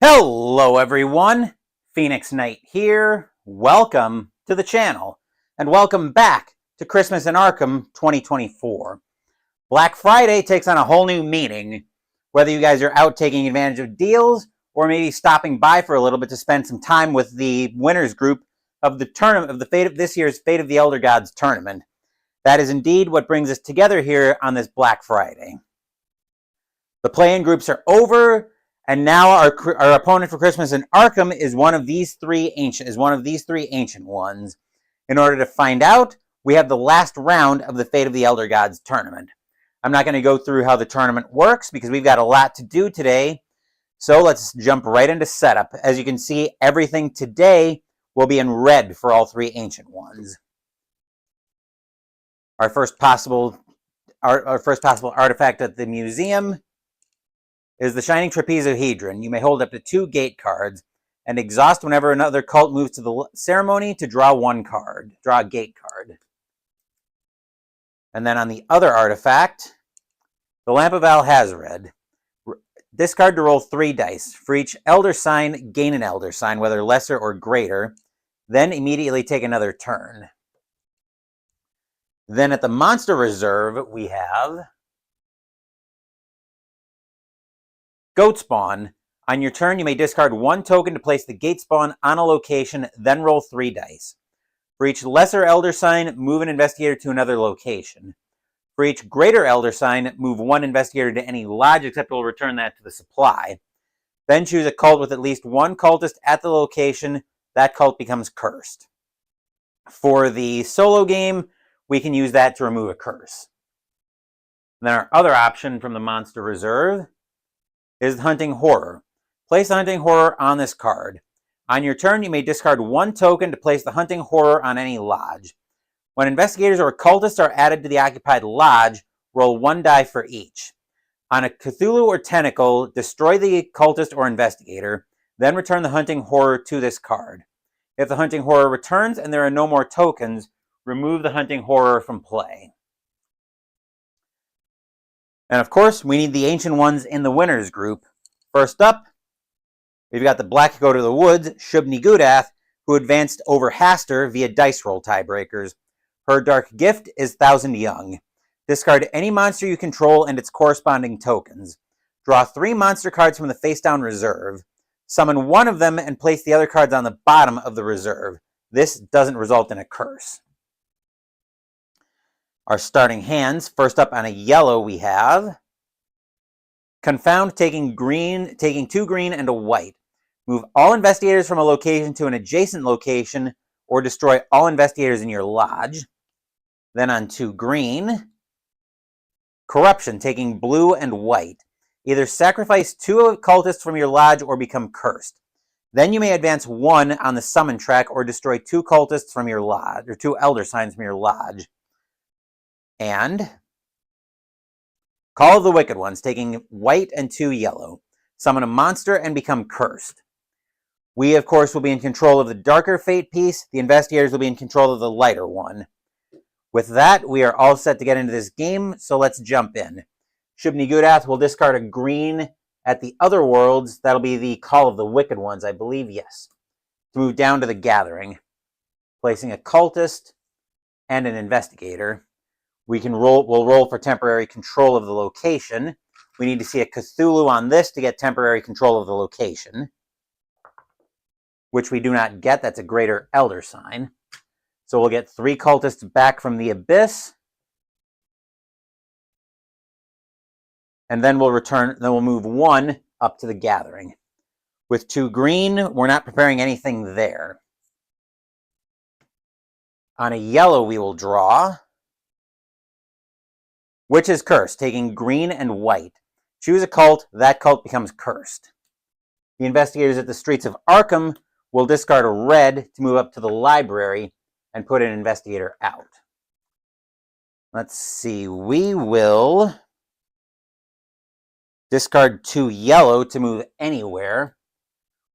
Hello everyone, Phoenix Knight here. Welcome to the channel and welcome back to Christmas in Arkham 2024. Black Friday takes on a whole new meaning, whether you guys are out taking advantage of deals or maybe stopping by for a little bit to spend some time with the winners group of the tournament of the fate of this year's Fate of the Elder Gods tournament. That is indeed what brings us together here on this Black Friday. The play-in groups are over. And now our opponent for Christmas in Arkham is one of these three ancient ones. In order to find out, we have the last round of the Fate of the Elder Gods tournament. I'm not going to go through how the tournament works because we've got a lot to do today. So let's jump right into setup. As you can see, everything today will be in red for all three ancient ones. Our first possible artifact at the museum is the Shining Trapezohedron. You may hold up to 2 gate cards and exhaust whenever another cult moves to the ceremony to draw a gate card. And then on the other artifact, the Lamp of Alhazred. Discard to roll 3 dice. For each Elder Sign, gain an Elder Sign, whether lesser or greater. Then immediately take another turn. Then at the Monster Reserve, we have Goat Spawn. On your turn, you may discard 1 token to place the Gate Spawn on a location, then roll 3 dice. For each lesser Elder Sign, move an investigator to another location. For each greater Elder Sign, move 1 investigator to any lodge, except we'll return that to the supply. Then choose a cult with at least 1 cultist at the location. That cult becomes cursed. For the solo game, we can use that to remove a curse. And then our other option from the Monster Reserve is the Hunting Horror. Place the Hunting Horror on this card. On your turn, you may discard 1 token to place the Hunting Horror on any lodge. When investigators or cultists are added to the occupied lodge, roll 1 die for each. On a Cthulhu or Tentacle, destroy the cultist or investigator, then return the Hunting Horror to this card. If the Hunting Horror returns and there are no more tokens, remove the Hunting Horror from play. And of course, we need the ancient ones in the winners group. First up, we've got the Black Goat of the Woods, Shub-Niggurath, who advanced over Haster via dice roll tiebreakers. Her dark gift is Thousand Young. Discard any monster you control and its corresponding tokens. Draw 3 monster cards from the face-down reserve. Summon 1 of them and place the other cards on the bottom of the reserve. This doesn't result in a curse. Our starting hands, first up on a yellow we have Confound, taking 2 green and a white. Move all investigators from a location to an adjacent location or destroy all investigators in your lodge. Then on 2 green, Corruption, taking blue and white. Either sacrifice 2 cultists from your lodge or become cursed. Then you may advance 1 on the summon track or destroy 2 cultists from your lodge, or 2 elder signs from your lodge. And Call of the Wicked Ones, taking white and 2 yellow. Summon a monster and become cursed. We, of course, will be in control of the darker fate piece. The investigators will be in control of the lighter one. With that, we are all set to get into this game, so let's jump in. Shub-Niggurath will discard a green at the other worlds. That'll be the Call of the Wicked Ones, I believe, yes. To move down to the Gathering, placing a cultist and an investigator. We'll roll for temporary control of the location. We need to see a Cthulhu on this to get temporary control of the location, which we do not get. That's a greater Elder Sign. So we'll get 3 cultists back from the Abyss. And then we'll move 1 up to the Gathering. With 2 green, we're not preparing anything there. On a yellow, we will draw Witch's Curse, taking green and white. Choose a cult, that cult becomes cursed. The investigators at the streets of Arkham will discard a red to move up to the library and put an investigator out. Let's see, we will discard 2 yellow to move anywhere.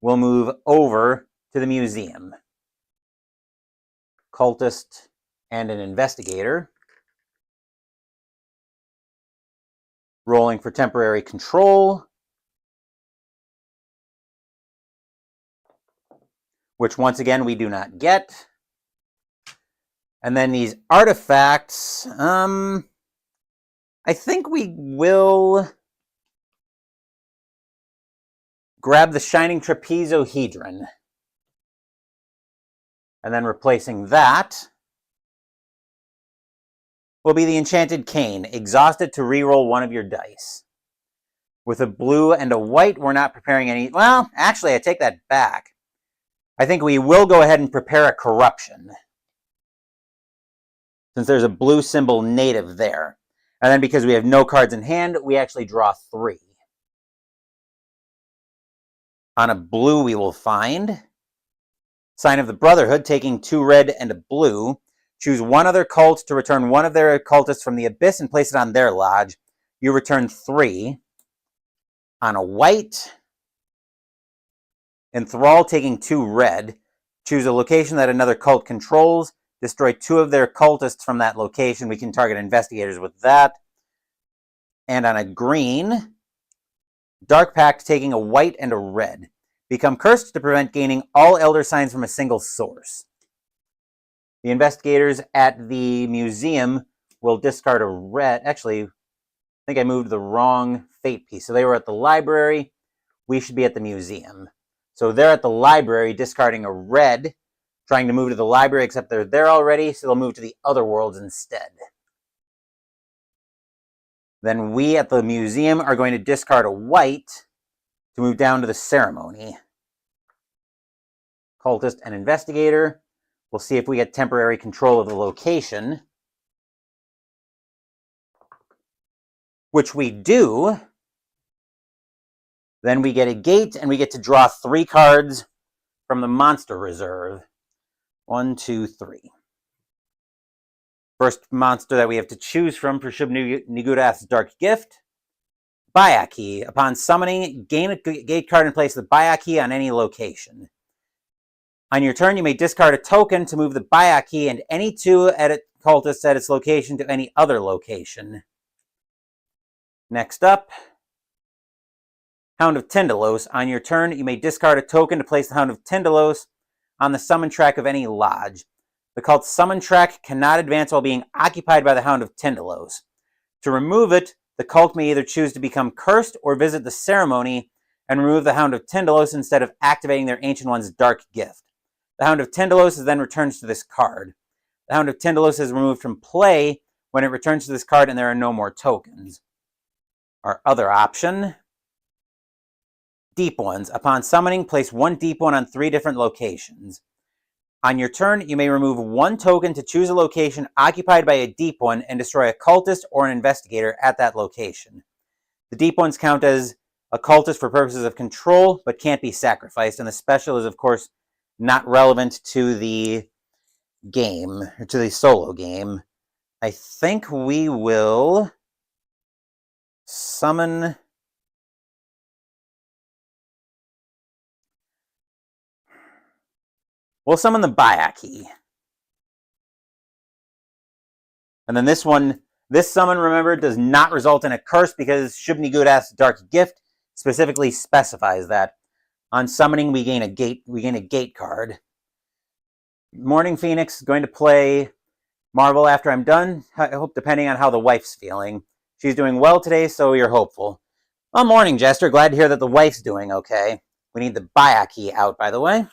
We'll move over to the museum. Cultist and an investigator. Rolling for temporary control. which once again we do not get. And then these artifacts, I think we will grab the Shining Trapezohedron. And then replacing that will be the Enchanted Cane. Exhaust it to reroll one of your dice. With a blue and a white, we're not preparing any... Well, actually, I take that back. I think we will go ahead and prepare a Corruption, since there's a blue symbol native there. And then because we have no cards in hand, we actually draw 3. On a blue, we will find Sign of the Brotherhood, taking 2 red and a blue. Choose one other cult to return one of their cultists from the abyss and place it on their lodge. You return 3. On a white, Enthrall, taking 2 red. Choose a location that another cult controls. Destroy 2 of their cultists from that location. We can target investigators with that. And on a green, Dark Pact, taking a white and a red. Become cursed to prevent gaining all Elder Signs from a single source. The investigators at the museum will discard a red. Actually, I think I moved the wrong fate piece. So they were at the library. We should be at the museum. So they're at the library discarding a red, trying to move to the library, except they're there already, so they'll move to the other worlds instead. Then we at the museum are going to discard a white to move down to the ceremony. Cultist and investigator. We'll see if we get temporary control of the location. Which we do. Then we get a gate, and we get to draw 3 cards from the monster reserve. 1, 2, 3. First monster that we have to choose from for Shub-Niggurath's Dark Gift. Bayaki. Upon summoning, gain a gate card and place the Bayaki on any location. On your turn, you may discard a token to move the Bayaki and any 2 cultists at its location to any other location. Next up, Hound of Tyndalos. On your turn, you may discard a token to place the Hound of Tyndalos on the summon track of any lodge. The cult's summon track cannot advance while being occupied by the Hound of Tyndalos. To remove it, the cult may either choose to become cursed or visit the ceremony and remove the Hound of Tyndalos instead of activating their Ancient One's Dark Gift. The Hound of Tyndalos then returns to this card. The Hound of Tyndalos is removed from play when it returns to this card and there are no more tokens. Our other option, Deep Ones. Upon summoning, place 1 Deep One on 3 different locations. On your turn, you may remove 1 token to choose a location occupied by a Deep One and destroy a cultist or an investigator at that location. The Deep Ones count as a cultist for purposes of control, but can't be sacrificed, and the special is, of course, not relevant to the game, or to the solo game. I think we will summon... We'll summon the Bayaki. And then this summon, remember, does not result in a curse because Shub-Niggurath's Dark Gift specifically specifies that. On summoning, we gain a gate card. Morning Phoenix is going to play Marvel after I'm done. I hope, depending on how the wife's feeling. She's doing well today, so you're hopeful. Well, morning, Jester. Glad to hear that the wife's doing okay. We need the Bayaki out, by the way.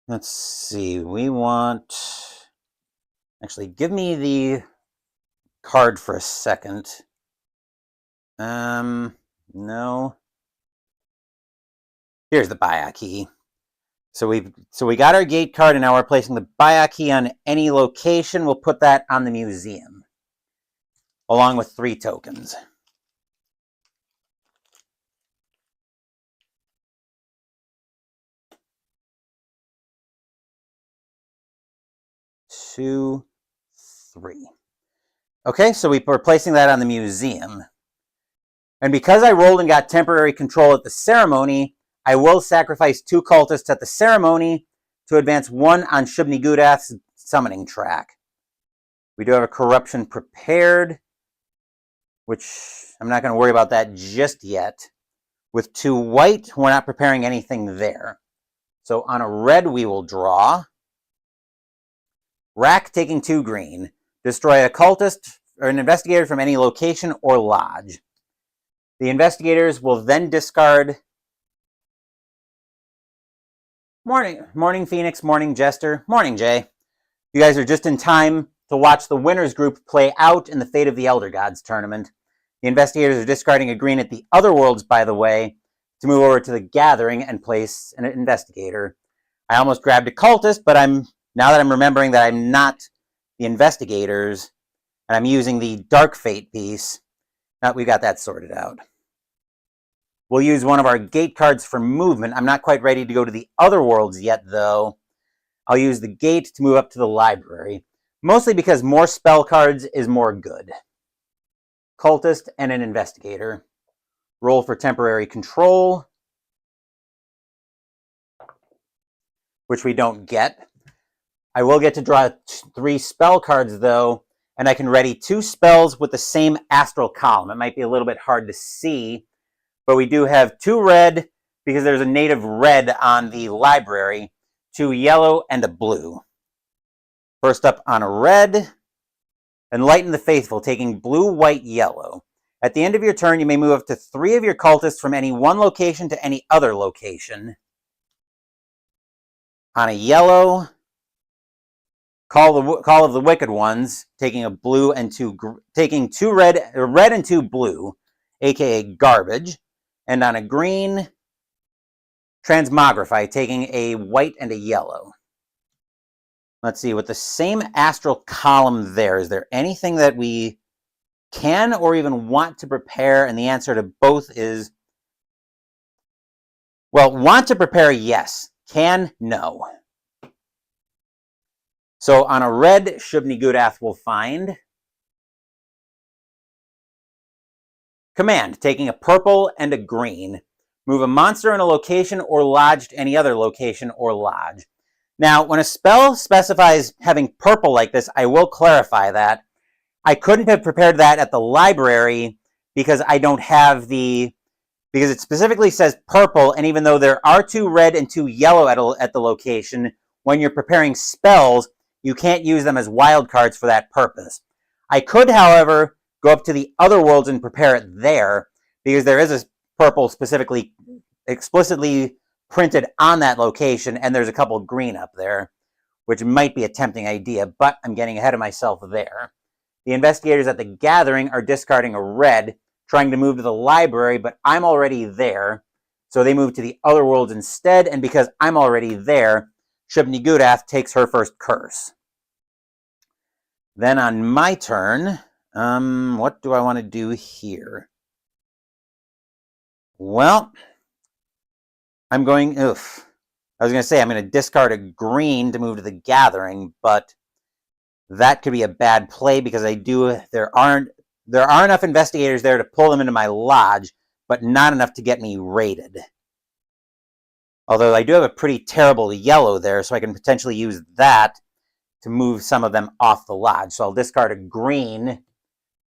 Let's see, we want... Actually, give me the card for a second. No. Here's the Bayaki. So we got our gate card, and now we're placing the Bayaki on any location. We'll put that on the museum, along with 3 tokens. Two, 3. Okay, so we're placing that on the museum. And because I rolled and got temporary control at the ceremony, I will sacrifice 2 cultists at the ceremony to advance 1 on Shub-Niggurath's summoning track. We do have a corruption prepared, which I'm not going to worry about that just yet. With 2 white, we're not preparing anything there. So on a red, we will draw. Rack taking 2 green. Destroy a cultist or an investigator from any location or lodge. The investigators will then discard... Morning, Phoenix. Morning, Jester. Morning, Jay. You guys are just in time to watch the winners group play out in the Fate of the Elder Gods tournament. The investigators are discarding a green at the other worlds, by the way, to move over to the Gathering and place an investigator. I almost grabbed a cultist, but now that I'm remembering that I'm not the investigators, and I'm using the Dark Fate piece, we got that sorted out. We'll use one of our gate cards for movement. I'm not quite ready to go to the other worlds yet, though. I'll use the gate to move up to the library, mostly because more spell cards is more good. Cultist and an investigator. Roll for temporary control, which we don't get. I will get to draw 3 spell cards, though, and I can ready 2 spells with the same astral column. It might be a little bit hard to see, but we do have 2 red, because there's a native red on the library, 2 yellow, and a blue. First up on a red, Enlighten the Faithful, taking blue, white, yellow. At the end of your turn, you may move up to 3 of your cultists from any one location to any other location. On a yellow, Call of the Wicked Ones, taking a blue and 2 red and 2 blue, aka garbage. And on a green, Transmogrify, taking a white and a yellow. Let's see, with the same astral column there, is there anything that we can or even want to prepare? And the answer to both is, well, want to prepare, yes. Can, no. So on a red, Shub-Niggurath will find Command, taking a purple and a green. Move a monster in a location or lodge to any other location or lodge. Now, when a spell specifies having purple like this, I will clarify that. I couldn't have prepared that at the library because I don't have because it specifically says purple, and even though there are 2 red and 2 yellow at the location, when you're preparing spells, you can't use them as wild cards for that purpose. I could, however, go up to the other worlds and prepare it there, because there is a purple explicitly printed on that location, and there's a couple of green up there, which might be a tempting idea, but I'm getting ahead of myself there. The investigators at the Gathering are discarding a red, trying to move to the library, but I'm already there, so they move to the other worlds instead, and because I'm already there, Shub-Niggurath takes her first curse. Then on my turn, what do I want to do here? Well, I'm going to discard a green to move to the Gathering, but that could be a bad play because there are enough investigators there to pull them into my lodge, but not enough to get me raided. Although I do have a pretty terrible yellow there, so I can potentially use that to move some of them off the lodge. So I'll discard a green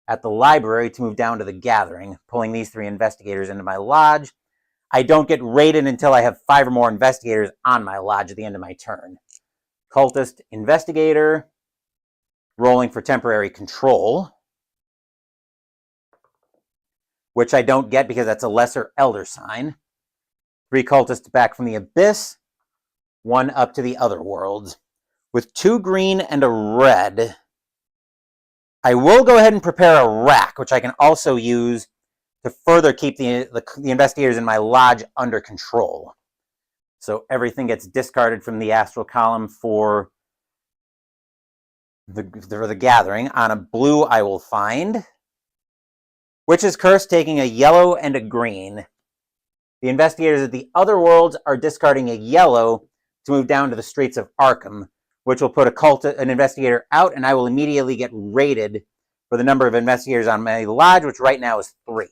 at the library to move down to the Gathering, pulling these 3 investigators into my lodge. I don't get raided until I have 5 or more investigators on my lodge at the end of my turn. Cultist, investigator, rolling for temporary control, which I don't get because that's a lesser elder sign. 3 cultists back from the abyss, 1 up to the other worlds. With 2 green and a red, I will go ahead and prepare a rack, which I can also use to further keep the investigators in my lodge under control. So everything gets discarded from the astral column for the Gathering. On a blue, I will find Witch's Curse, taking a yellow and a green. The investigators at the other worlds are discarding a yellow to move down to the streets of Arkham, which will put an investigator out, and I will immediately get raided for the number of investigators on my lodge, which right now is 3.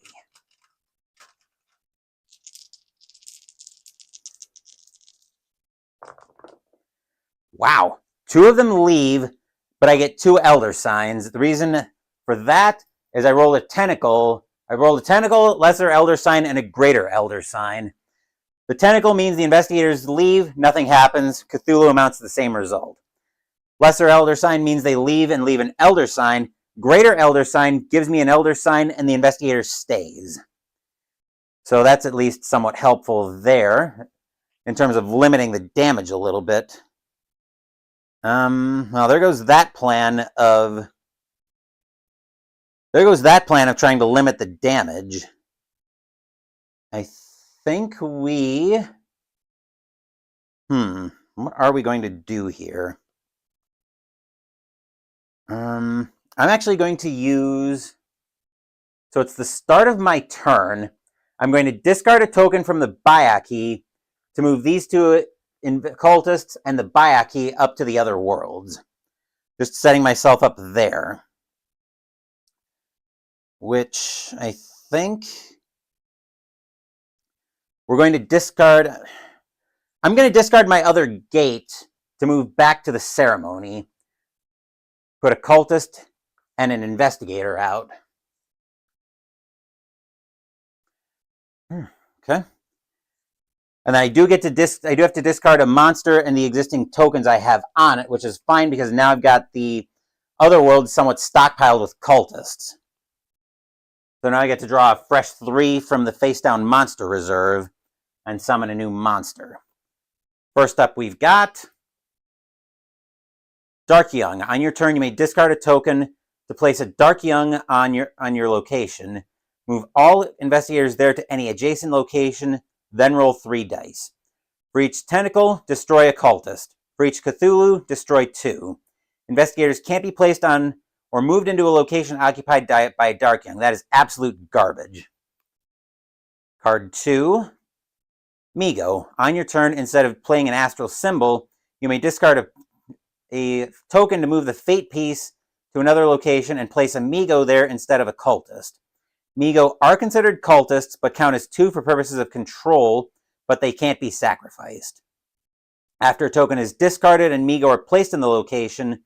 Wow. 2 of them leave, but I get 2 elder signs. The reason for that is I roll a tentacle I rolled a tentacle, lesser elder sign, and a greater elder sign. The tentacle means the investigators leave, nothing happens. Cthulhu amounts to the same result. Lesser elder sign means they leave and leave an elder sign. Greater elder sign gives me an elder sign and the investigator stays. So that's at least somewhat helpful there in terms of limiting the damage a little bit. Well, there goes that plan of trying to limit the damage. I think we... what are we going to do here? I'm actually going to use... So it's the start of my turn. I'm going to discard a token from the Bayaki to move these two cultists and the Bayaki up to the other worlds. Just setting myself up there. Which I think... we're going to discard... I'm going to discard my other gate to move back to the ceremony. Put a cultist and an investigator out. Okay. And then I do have to discard a monster and the existing tokens I have on it, which is fine because now I've got the other world somewhat stockpiled with cultists. So now I get to draw a fresh 3 from the face-down monster reserve and summon a new monster. First up, we've got Dark Young. On your turn, you may discard a token to place a Dark Young on your location. Move all investigators there to any adjacent location, then roll 3 dice. For each tentacle, destroy a cultist. For each Cthulhu, destroy 2. Investigators can't be placed on or moved into a location occupied by a Dark Young. That is absolute garbage. Card 2, Migo. On your turn, instead of playing an astral symbol, you may discard a token to move the fate piece to another location and place a Migo there instead of a cultist. Migo are considered cultists, but count as 2 for purposes of control, but they can't be sacrificed. After a token is discarded and Migo are placed in the location,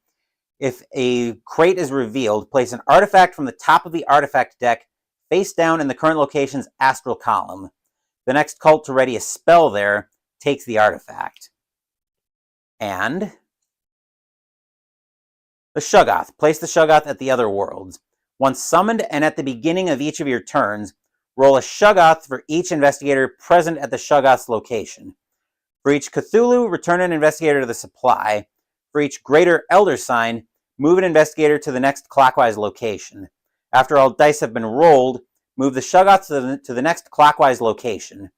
if a crate is revealed, place an artifact from the top of the artifact deck face down in the current location's astral column. The next cult to ready a spell there takes the artifact. And the Shub-Niggurath. Place the Shub-Niggurath at the other worlds. Once summoned and at the beginning of each of your turns, roll a Shub-Niggurath for each investigator present at the Shub-Niggurath's location. For each Cthulhu, return an investigator to the supply. For each greater elder sign, move an investigator to the next clockwise location. After all dice have been rolled, move the Shub-Niggurath to the next clockwise location.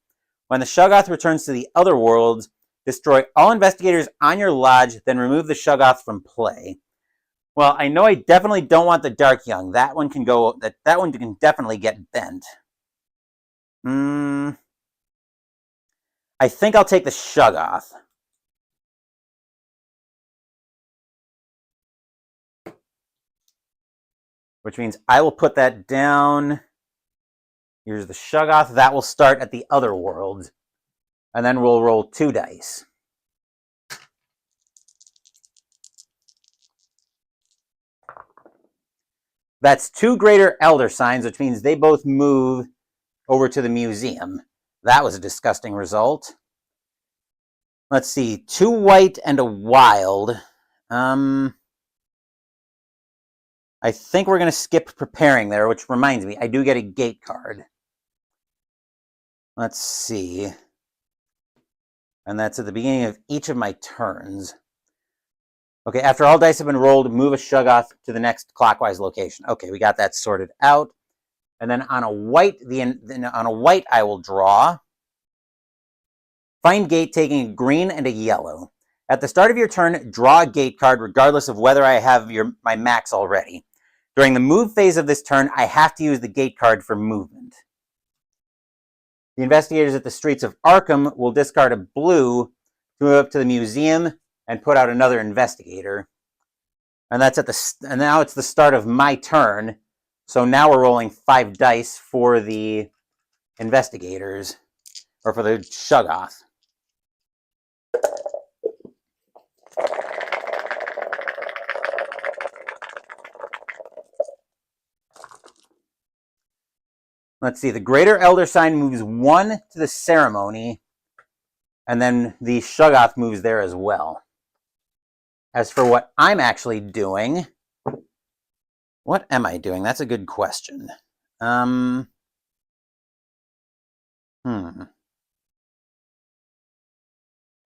When the Shub-Niggurath returns to the other worlds, destroy all investigators on your lodge, then remove the Shub-Niggurath from play. Well, I know I definitely don't want the Dark Young. That one can go. That one can definitely get bent. I think I'll take the Shub-Niggurath. Which means I will put that down. Here's the Shub-Niggurath. That will start at the other world. And then we'll roll 2 dice. That's 2 greater elder signs, which means they both move over to the museum. That was a disgusting result. Let's see, 2 white and a wild. I think we're going to skip preparing there, which reminds me, I do get a gate card. Let's see. And that's at the beginning of each of my turns. Okay, after all dice have been rolled, move a Shub-Niggurath to the next clockwise location. Okay, we got that sorted out. And then on a white, I will draw. Find gate taking a green and a yellow. At the start of your turn, draw a gate card regardless of whether I have my max already. During the move phase of this turn, I have to use the gate card for movement. The investigators at the streets of Arkham will discard a blue to move up to the museum and put out another investigator. And now it's the start of my turn. So now we're rolling 5 dice for the investigators, or for the Shub-Niggurath. Let's see. The Greater Elder Sign moves 1 to the ceremony, and then the Shub-Niggurath moves there as well. As for what I'm actually doing, what am I doing? That's a good question.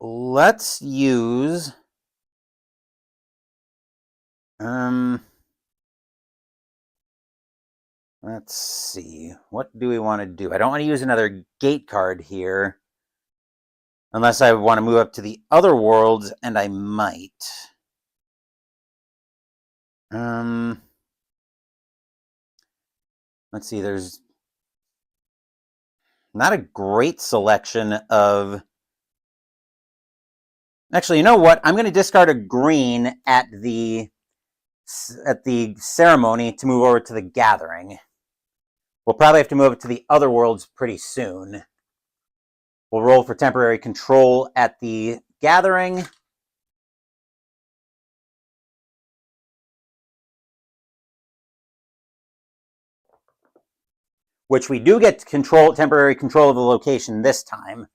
Let's use let's see. What do we want to do? I don't want to use another gate card here. Unless I want to move up to the other worlds, and I might. Let's see, there's not a great selection of... Actually, you know what? I'm going to discard a green at the ceremony to move over to the gathering. We'll probably have to move it to the other worlds pretty soon. We'll roll for temporary control at the gathering. Which we do get temporary control of the location this time.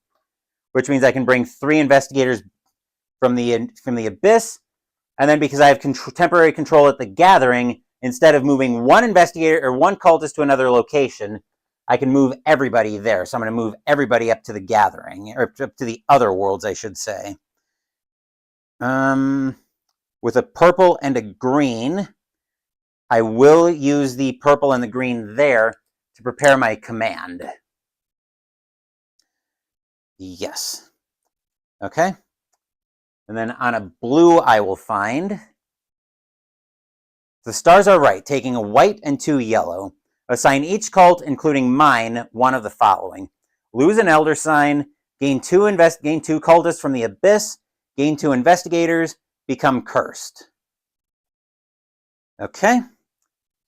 Which means I can bring 3 investigators from the abyss. And then because I have temporary control at the gathering, instead of moving 1 investigator or 1 cultist to another location, I can move everybody there. So I'm going to move everybody up to the gathering, or up to the other worlds, I should say. With a purple and a green, I will use the purple and the green there to prepare my command. Yes. Okay. And then on a blue, I will find... The stars are right, taking a white and 2 yellow. Assign each cult, including mine, 1 of the following. Lose an elder sign, gain 2 cultists from the abyss, gain 2 investigators, become cursed. Okay.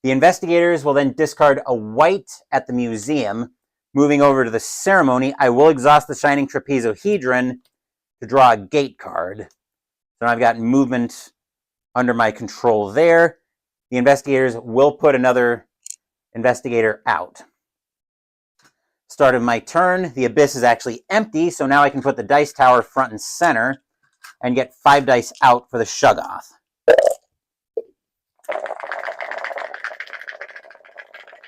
The investigators will then discard a white at the museum. Moving over to the ceremony, I will exhaust the Shining Trapezohedron to draw a gate card. So I've got movement under my control there. The investigators will put another investigator out. Start of my turn, the abyss is actually empty, so now I can put the dice tower front and center and get 5 dice out for the Shub-Niggurath.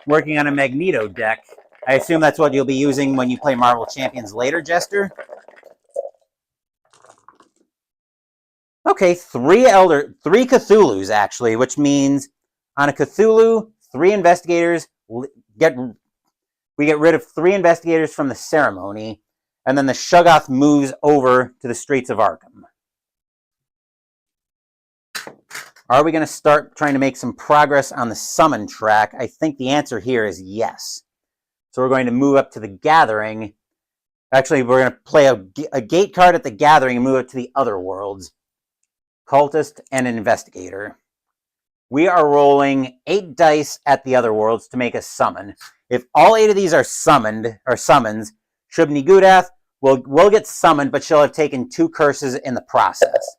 Working on a Magneto deck. I assume that's what you'll be using when you play Marvel Champions later, Jester? Okay, 3 Cthulhus, actually, which means on a Cthulhu, 3 investigators, we get rid of 3 investigators from the ceremony, and then the Shub-Niggurath moves over to the streets of Arkham. Are we going to start trying to make some progress on the summon track? I think the answer here is yes. So we're going to move up to the gathering. Actually, we're going to play a gate card at the gathering and move it to the other worlds. Cultist and an investigator. We are rolling 8 dice at the other worlds to make a summon. If all 8 of these are summons, Shub-Niggurath will get summoned, but she'll have taken 2 curses in the process.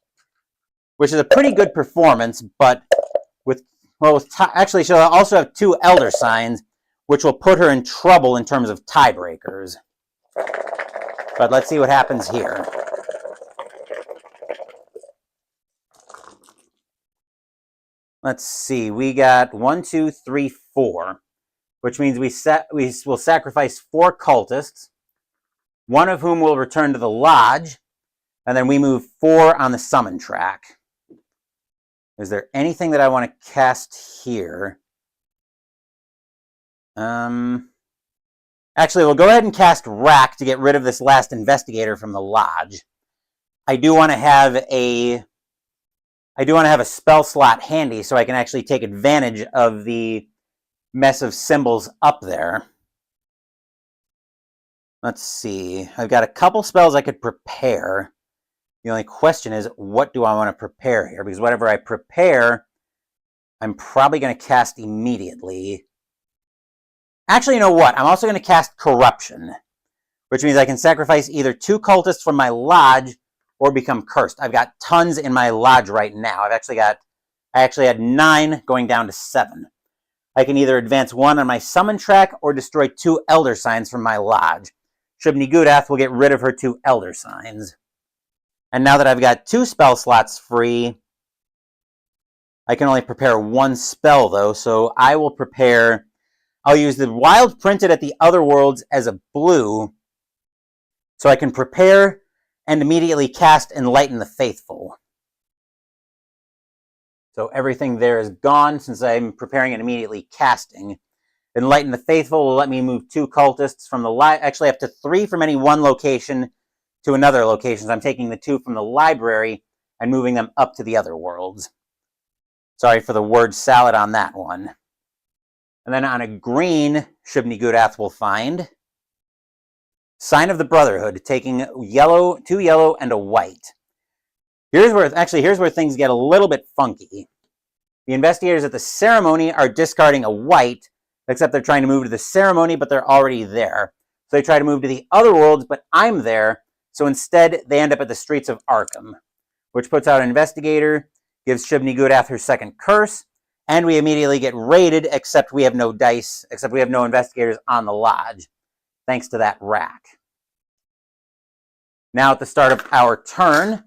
Which is a pretty good performance, but actually she'll also have 2 elder signs, which will put her in trouble in terms of tiebreakers. But let's see what happens here. Let's see, we got 1, 2, 3, 4, which means we will sacrifice 4 cultists, 1 of whom will return to the lodge, and then we move 4 on the summon track. Is there anything that I want to cast here? Actually, we'll go ahead and cast Rack to get rid of this last investigator from the lodge. I do want to have a spell slot handy so I can actually take advantage of the mess of symbols up there. Let's see. I've got a couple spells I could prepare. The only question is, what do I want to prepare here? Because whatever I prepare, I'm probably going to cast immediately. Actually, you know what? I'm also going to cast Corruption, which means I can sacrifice either 2 cultists from my lodge or become cursed. I've got tons in my lodge right now. I actually had 9 going down to 7. I can either advance 1 on my summon track or destroy 2 Elder Signs from my lodge. Shub-Niggurath will get rid of her 2 Elder Signs. And now that I've got 2 spell slots free, I can only prepare 1 spell, though, so I will prepare... I'll use the Wild printed at the other worlds as a blue, so I can prepare and immediately cast Enlighten the Faithful. So everything there is gone since I'm preparing and immediately casting. Enlighten the Faithful will let me move 2 cultists from the actually up to 3 from any one location to another location. So I'm taking the 2 from the library and moving them up to the other worlds. Sorry for the word salad on that one. And then on a green, Shub-Niggurath will find Sign of the Brotherhood, taking yellow, 2 yellow and a white. Here's where things get a little bit funky. The investigators at the ceremony are discarding a white, except they're trying to move to the ceremony, but they're already there. So they try to move to the other worlds, but I'm there. So instead, they end up at the streets of Arkham, which puts out an investigator, gives Shub-Niggurath her 2nd curse, and we immediately get raided, except we have no dice, except we have no investigators on the lodge, thanks to that rack. Now at the start of our turn,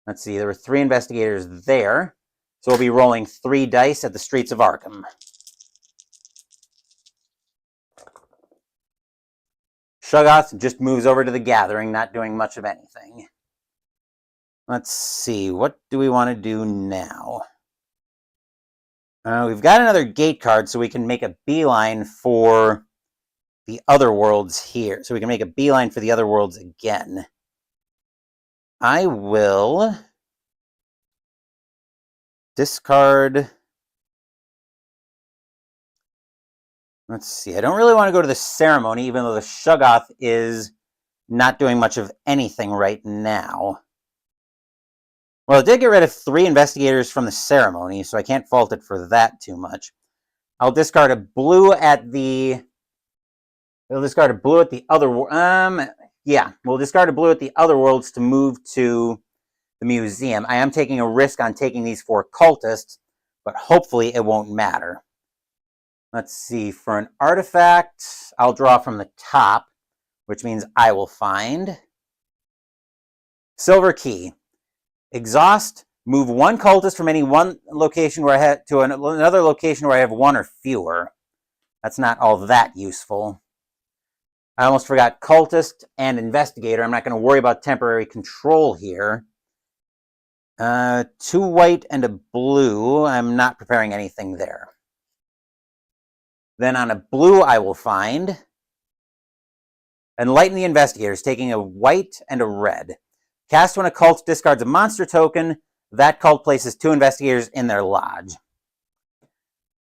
let's see, there were 3 investigators there, so we'll be rolling 3 dice at the streets of Arkham. Shoggoth just moves over to the gathering, not doing much of anything. Let's see, what do we want to do now? We've got another gate card, so we can make a beeline for the other worlds here. So we can make a beeline for the other worlds again. I will discard... Let's see, I don't really want to go to the ceremony, even though the Shoggoth is not doing much of anything right now. Well, it did get rid of 3 investigators from the ceremony, so I can't fault it for that too much. I'll discard a blue at the... We'll discard a blue at the other... Yeah, we'll discard a blue at the other worlds to move to the museum. I am taking a risk on taking these 4 cultists, but hopefully it won't matter. Let's see, for an artifact, I'll draw from the top, which means I will find Silver Key. Exhaust, move 1 cultist from any one location where I have to another location where I have 1 or fewer. That's not all that useful. I almost forgot cultist and investigator. I'm not going to worry about temporary control here. 2 white and a blue. I'm not preparing anything there. Then on a blue, I will find Enlighten the Investigators, taking a white and a red. Cast when a cult discards a monster token, that cult places 2 investigators in their lodge.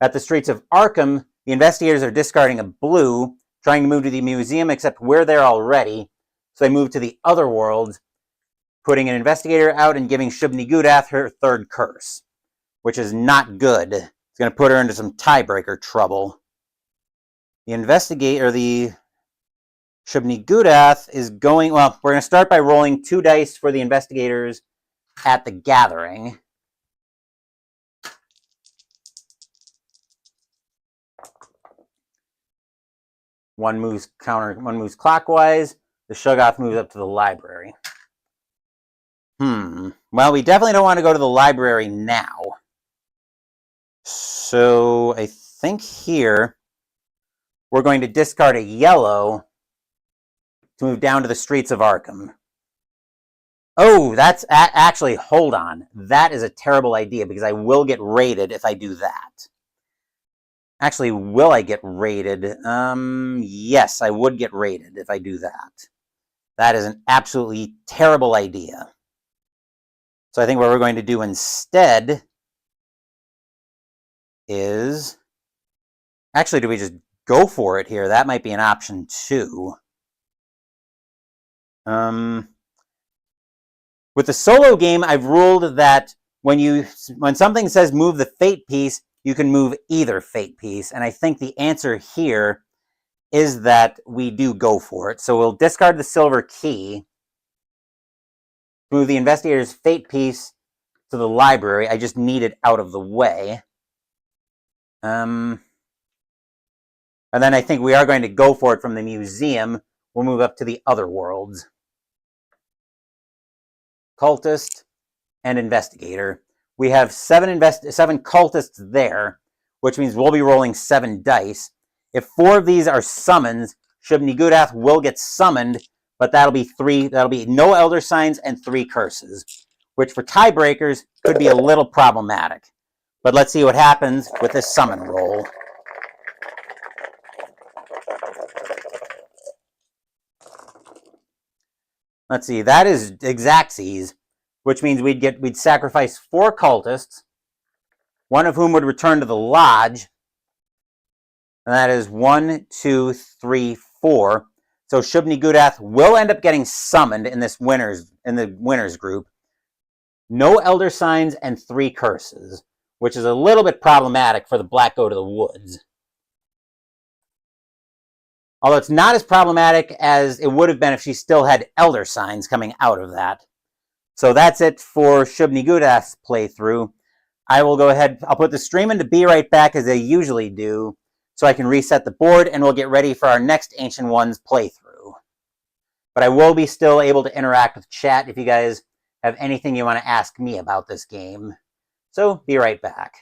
At the streets of Arkham, the investigators are discarding a blue, trying to move to the museum, except we're there already, so they move to the other world, putting an investigator out and giving Shub-Niggurath her 3rd curse, which is not good. It's going to put her into some tiebreaker trouble. The Shub-Niggurath is going... Well, we're going to start by rolling 2 dice for the investigators at the gathering. One moves clockwise. The Shoggoth moves up to the library. Well, we definitely don't want to go to the library now. So I think here we're going to discard a yellow to move down to the streets of Arkham. Oh, that's actually, hold on. That is a terrible idea because I will get raided if I do that. Actually, will I get raided? Yes, I would get raided if I do that. That is an absolutely terrible idea. So I think what we're going to do instead is... Actually, do we just go for it here? That might be an option too. With the solo game, I've ruled that when something says move the fate piece, you can move either fate piece. And I think the answer here is that we do go for it. So we'll discard the silver key, move the investigator's fate piece to the library. I just need it out of the way. And then I think we are going to go for it from the museum. We'll move up to the other worlds. Cultist and investigator. We have seven cultists there, which means we'll be rolling 7 dice. If 4 of these are summons, Shub-Niggurath will get summoned, but that'll be no elder signs and 3 curses, which for tiebreakers could be a little problematic. But let's see what happens with this summon roll. Let's see, that is Exactsies, which means we'd sacrifice 4 cultists, one of whom would return to the lodge, and that is 1, 2, 3, 4. So Shub-Niggurath will end up getting summoned in the winners group. No elder signs and 3 curses, which is a little bit problematic for the Black Go to the Woods. Although it's not as problematic as it would have been if she still had elder signs coming out of that. So that's it for Shub-Niggurath's playthrough. I will go ahead, I'll put the stream into Be Right Back as I usually do, so I can reset the board, and we'll get ready for our next Ancient Ones playthrough. But I will be still able to interact with chat if you guys have anything you want to ask me about this game. So, be right back.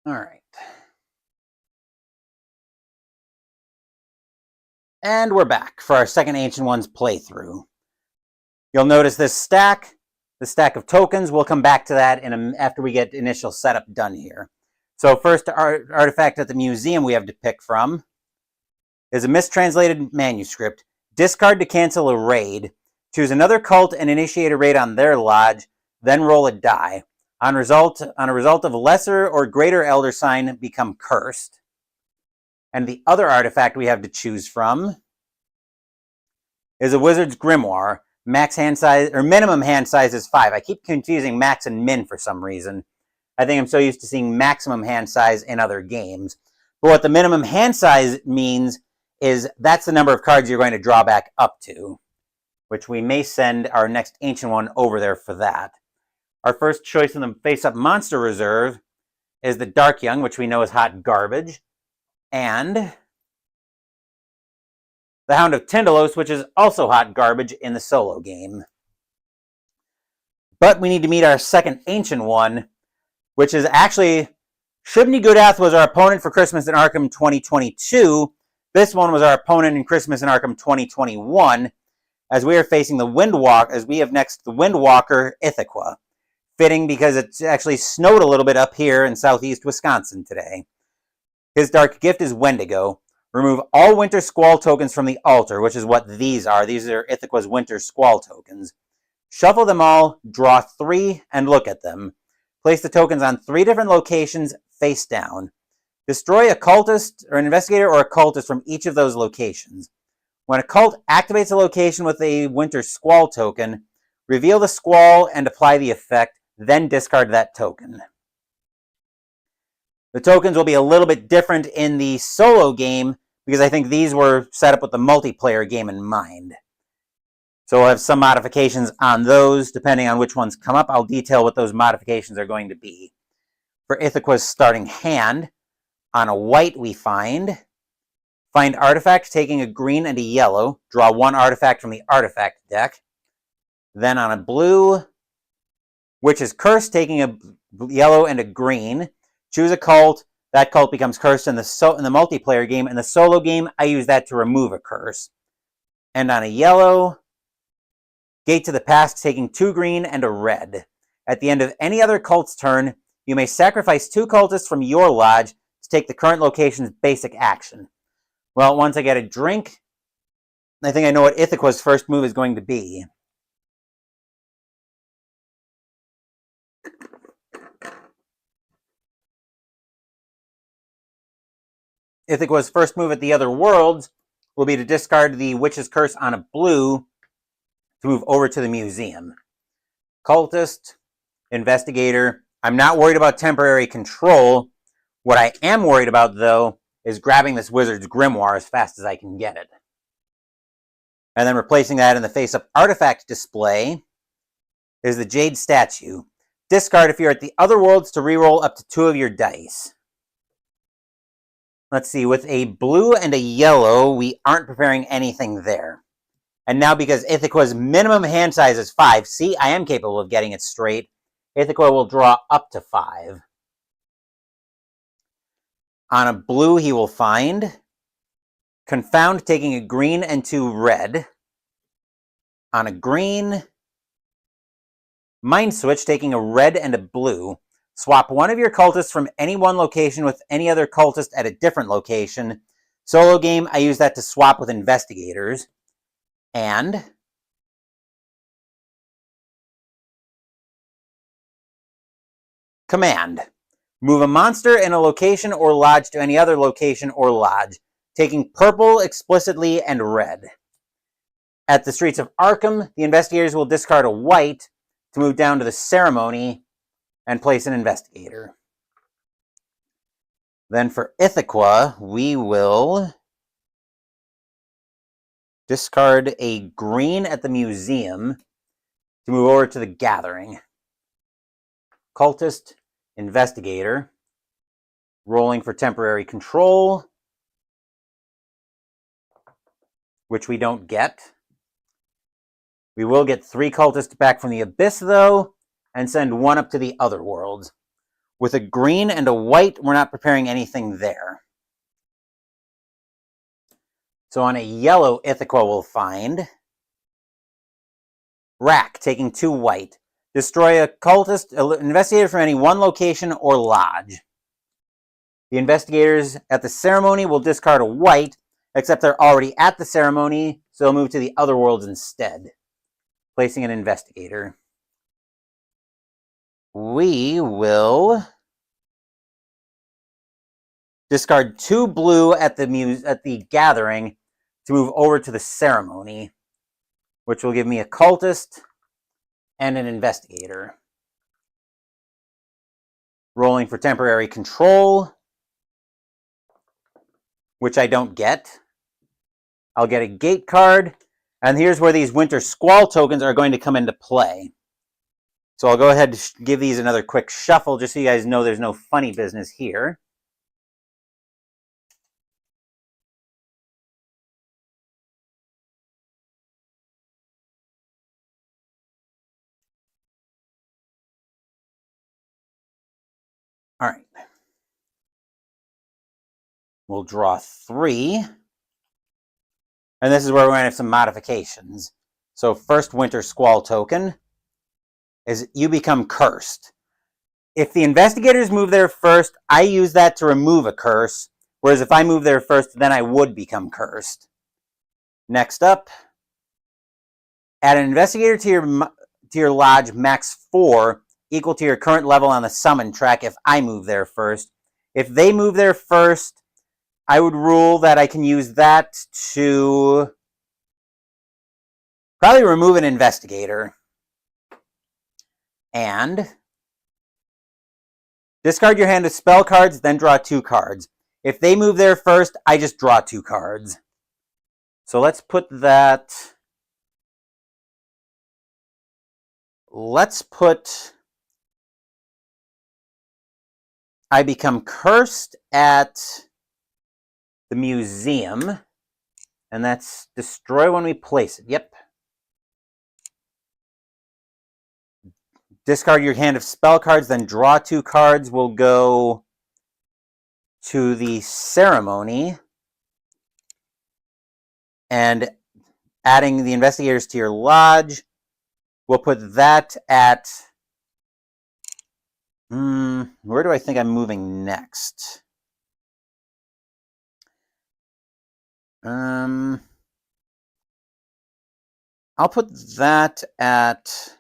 All right. And we're back for our second Ancient Ones playthrough. You'll notice this stack, the stack of tokens. We'll come back to that after we get initial setup done here. So first artifact at the museum we have to pick from is a mistranslated manuscript. Discard to cancel a raid. Choose another cult and initiate a raid on their lodge, then roll a die. On a result of lesser or greater elder sign, become cursed. And the other artifact we have to choose from is a wizard's grimoire. Max hand size or minimum hand size is 5. I keep confusing max and min for some reason. I think I'm so used to seeing maximum hand size in other games. But what the minimum hand size means is that's the number of cards you're going to draw back up to, which we may send our next Ancient One over there for that. Our first choice in the face-up monster reserve is the Dark Young, which we know is hot garbage, and the Hound of Tyndalos, which is also hot garbage in the solo game. But we need to meet our second Ancient One, which is actually Shub-Niggurath was our opponent for Christmas in Arkham 2022. This one was our opponent in Christmas in Arkham 2021, as we are facing the Windwalker, as we have next the Windwalker Ithaqua. Fitting because it's actually snowed a little bit up here in southeast Wisconsin today. His dark gift is Wendigo. Remove all Winter Squall tokens from the altar, which is what these are. These are Ithaqua's Winter Squall tokens. Shuffle them all, draw 3, and look at them. Place the tokens on 3 different locations, face down. Destroy a cultist, or an investigator, or a cultist from each of those locations. When a cult activates a location with a Winter Squall token, reveal the squall and apply the effect, then discard that token. The tokens will be a little bit different in the solo game because I think these were set up with the multiplayer game in mind. So we'll have some modifications on those depending on which ones come up. I'll detail what those modifications are going to be. For Ithaqua's starting hand, on a white we find artifact taking a green and a yellow. Draw 1 artifact from the artifact deck. Then on a blue, Witch's Curse taking a yellow and a green. Choose a cult. That cult becomes cursed in the multiplayer game. In the solo game, I use that to remove a curse. And on a yellow, Gate to the Past taking 2 green and a red. At the end of any other cult's turn, you may sacrifice 2 cultists from your lodge to take the current location's basic action. Well, once I get a drink, I think I know what Ithaqua's first move is going to be. Ithaqua's first move at the Other Worlds will be to discard the Witch's Curse on a blue to move over to the museum. Cultist, Investigator. I'm not worried about temporary control. What I am worried about, though, is grabbing this Wizard's Grimoire as fast as I can get it. And then replacing that in the face-up artifact display is the Jade Statue. Discard if you're at the Other Worlds to reroll up to 2 of your dice. Let's see, with a blue and a yellow, we aren't preparing anything there. And now because Ithaqua's minimum hand size is 5, see, I am capable of getting it straight. Ithaqua will draw up to 5. On a blue, he will find Confound taking a green and 2 red. On a green, Mind Switch taking a red and a blue. Swap 1 of your cultists from any one location with any other cultist at a different location. Solo game, I use that to swap with investigators. And command. Move a monster in a location or lodge to any other location or lodge, taking purple explicitly and red. At the Streets of Arkham, the investigators will discard a white to move down to the ceremony and place an investigator. Then for Ithaqua, we will discard a green at the museum to move over to the gathering. Cultist, Investigator, rolling for temporary control, which we don't get. We will get 3 cultists back from the Abyss, though, and send 1 up to the Other Worlds. With a green and a white, we're not preparing anything there. So on a yellow, Ithaqua will find Rack, taking 2 white. Destroy a cultist, investigator from any one location or lodge. The investigators at the ceremony will discard a white, except they're already at the ceremony, so they'll move to the other worlds instead, placing an investigator. We will discard 2 blue at the gathering to move over to the ceremony, which will give me a cultist and an investigator. Rolling for temporary control, which I don't get. I'll get a gate card, and here's where these Winter Squall tokens are going to come into play. So I'll go ahead and give these another quick shuffle, just so you guys know there's no funny business here. All right. We'll draw 3. And this is where we're going to have some modifications. So first Winter Squall token is you become cursed. If the investigators move there first, I use that to remove a curse. Whereas if I move there first, then I would become cursed. Next up, add an investigator to your lodge max 4, equal to your current level on the summon track if I move there first. If they move there first, I would rule that I can use that to probably remove an investigator. And discard your hand of spell cards, then draw 2 cards. If they move there first, I just draw 2 cards. So let's put that... Let's put... I become cursed at the museum, and that's destroy when we place it. Yep. Discard your hand of spell cards, then draw 2 cards. We'll go to the ceremony, and adding the investigators to your lodge, we'll put that at... where do I think I'm moving next? I'll put that at...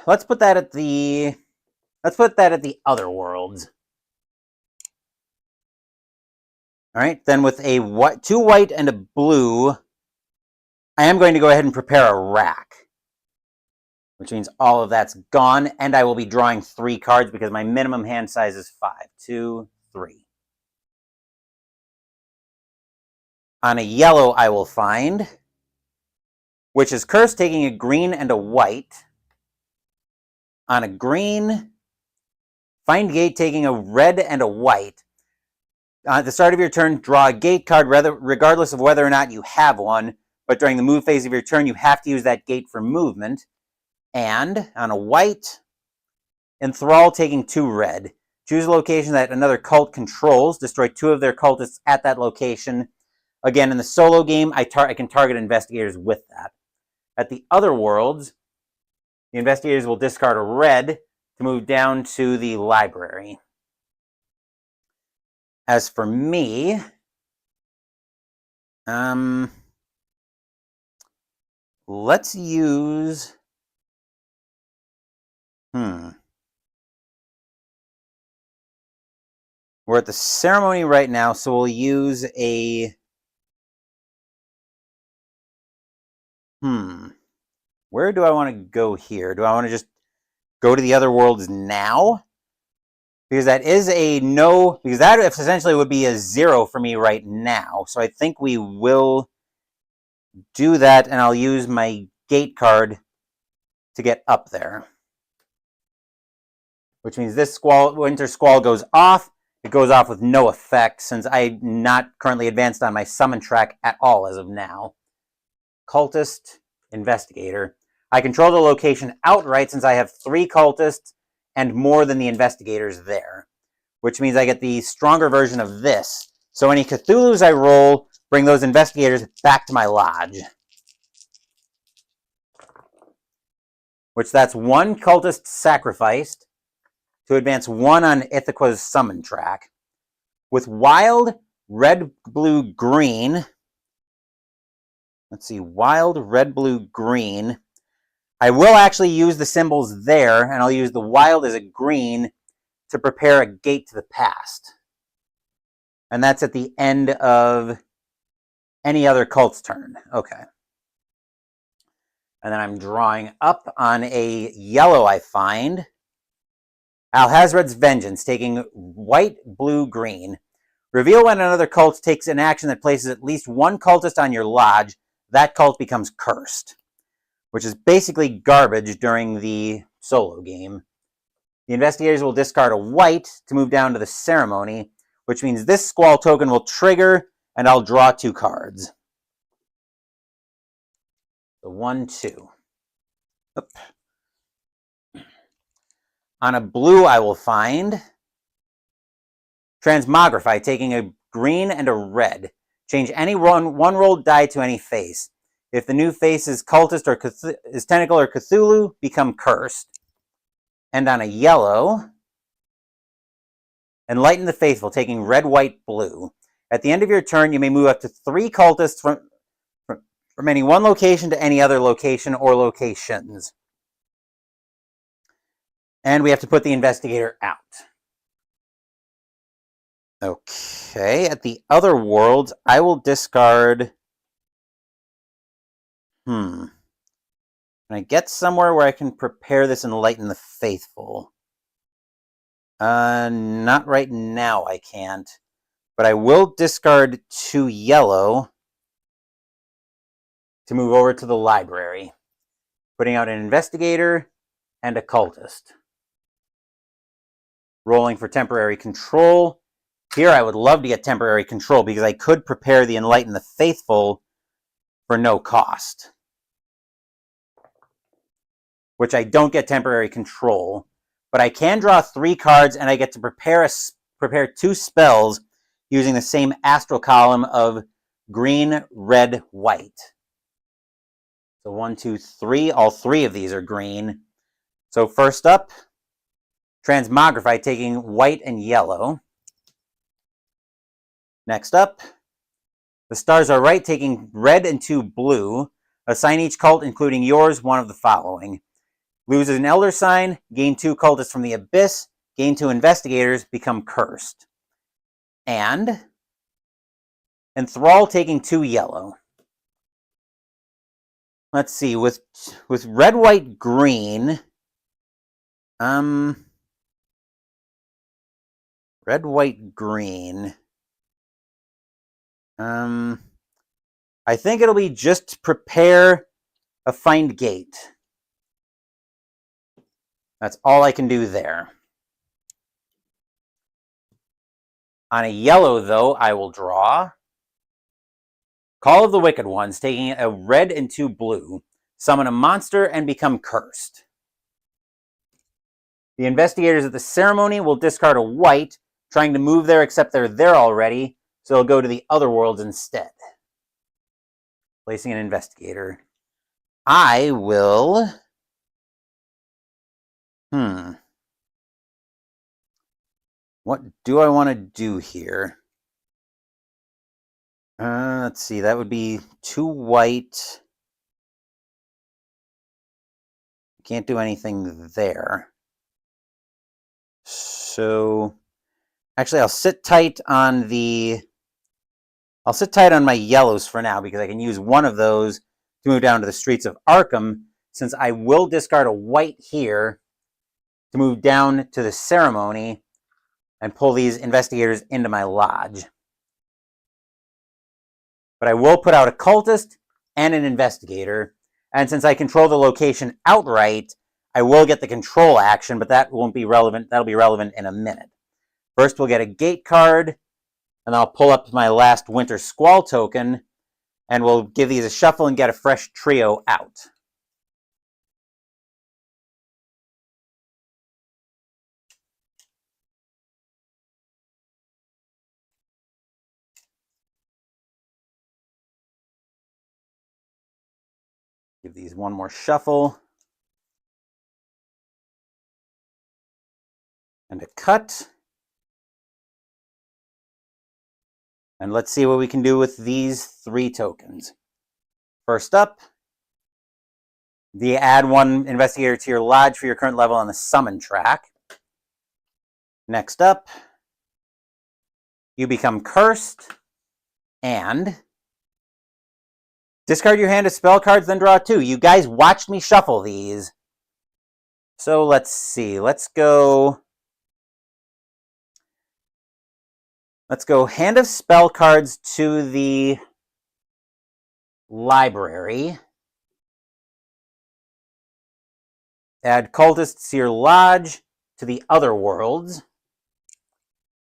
let's put that at the... Let's put that at the other worlds. All right, then with a 2 white and a blue, I am going to go ahead and prepare a rack, which means all of that's gone, and I will be drawing 3 cards because my minimum hand size is 5. 2, 3. On a yellow, I will find which is cursed, taking a green and a white. On a green, find gate, taking a red and a white. At the start of your turn, draw a gate card, regardless of whether or not you have one. But during the move phase of your turn, you have to use that gate for movement. And on a white, enthrall, taking 2 red. Choose a location that another cult controls. Destroy 2 of their cultists at that location. Again, in the solo game, I can target investigators with that. At the other worlds, the investigators will discard a red to move down to the library. As for me, let's use... We're at the ceremony right now, so we'll use a... Where do I want to go here? Do I want to just go to the other worlds now? Because that is a no... Because that essentially would be a 0 for me right now. So I think we will do that, and I'll use my gate card to get up there. Which means this Winter Squall goes off. It goes off with no effect, since I'm not currently advanced on my summon track at all as of now. cultist, investigator. I control the location outright since I have 3 cultists and more than the investigators there, which means I get the stronger version of this. So any Cthulhus I roll, bring those investigators back to my lodge. Which that's 1 cultist sacrificed to advance 1 on Ithaqua's summon track. With wild, red, blue, green. Let's see, wild, red, blue, green. I will actually use the symbols there, and I'll use the wild as a green to prepare a gate to the past. And that's at the end of any other cult's turn. Okay. And then I'm drawing up on a yellow I find. Alhazred's Vengeance, taking white, blue, green. Reveal when another cult takes an action that places at least 1 cultist on your lodge. That cult becomes cursed, which is basically garbage during the solo game. The investigators will discard a white to move down to the ceremony, which means this squall token will trigger, and I'll draw 2 cards. So 1, 2. Oop. On a blue, I will find Transmogrify, taking a green and a red. Change any one rolled die to any face. If the new face is cultist or is tentacle or Cthulhu, become cursed. And on a yellow, Enlighten the Faithful, taking red, white, blue. At the end of your turn, you may move up to 3 cultists from any one location to any other location or locations. And we have to put the investigator out. Okay, at the other worlds, I will discard... Can I get somewhere where I can prepare this Enlighten the Faithful? Not right now, I can't. But I will discard 2 yellow to move over to the library, putting out an investigator and a cultist. Rolling for temporary control. Here I would love to get temporary control because I could prepare the Enlighten the Faithful for no cost. Which I don't get temporary control. But I can draw 3 cards and I get to prepare 2 spells using the same astral column of green, red, white. So 1, 2, 3. All 3 of these are green. So first up, Transmogrify, taking white and yellow. Next up, The Stars Are Right, taking red and 2 blue. Assign each cult, including yours, one of the following. Loses an elder sign, gain 2 cultists from the abyss, gain 2 investigators, become cursed. And Enthrall, taking 2 yellow. Let's see, with red, white, green. Red, white, green. I think it'll be just prepare a find gate. That's all I can do there. On a yellow, though, I will draw Call of the Wicked Ones, taking a red and 2 blue. Summon a monster and become cursed. The investigators at the ceremony will discard a white, trying to move there except they're there already, so they'll go to the other worlds instead. Placing an investigator. I will... What do I want to do here? Let's see, that would be 2 white. Can't do anything there. So, actually, I'll sit tight on my yellows for now because I can use one of those to move down to the streets of Arkham, since I will discard a white here to move down to the ceremony and pull these investigators into my lodge. But I will put out a cultist and an investigator, and since I control the location outright, I will get the control action, but that won't be relevant. That'll be relevant in a minute. First, we'll get a gate card, and I'll pull up my last Winter Squall token And we'll give these a shuffle and get a fresh trio out. Give these one more shuffle. And a cut. And let's see what we can do with these 3 tokens. First up, the add 1 investigator to your lodge for your current level on the summon track. Next up, you become cursed and discard your hand of spell cards, then draw 2. You guys watched me shuffle these. So let's see. Let's go hand of spell cards to the library. Add cultists to your lodge to the other worlds.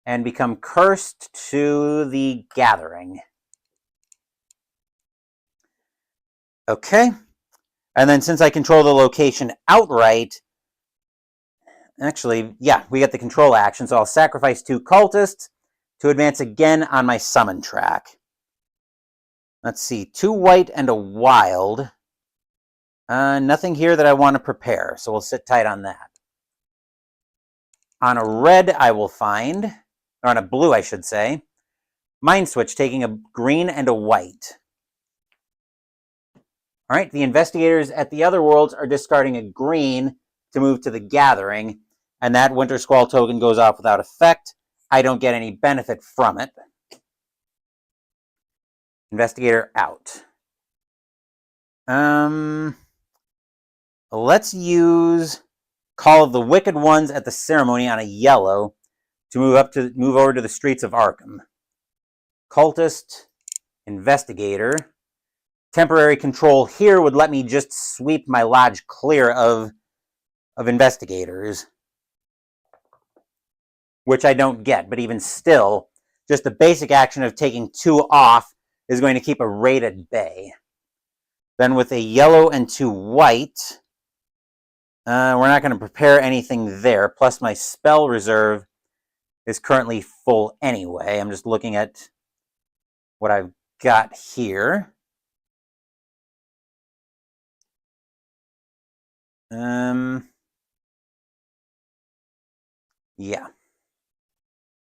And become cursed to the gathering. Okay. And then since I control the location outright, actually, yeah, we get the control action. So I'll sacrifice 2 cultists to advance again on my summon track. Let's see, 2 white and a wild. Nothing here that I want to prepare, so we'll sit tight on that. On a red, I will find, or on a blue, I should say, Mind Switch, taking a green and a white. All right, the investigators at the other worlds are discarding a green to move to the gathering, and that Winter Squall token goes off without effect. I don't get any benefit from it. Investigator out. Let's use Call of the Wicked Ones at the ceremony on a yellow to move over to the streets of Arkham. Cultist, investigator. Temporary control here would let me just sweep my lodge clear of investigators, which I don't get, but even still, just the basic action of taking 2 off is going to keep a raid at bay. Then with a yellow and 2 white, we're not going to prepare anything there, plus my spell reserve is currently full anyway. I'm just looking at what I've got here. Yeah.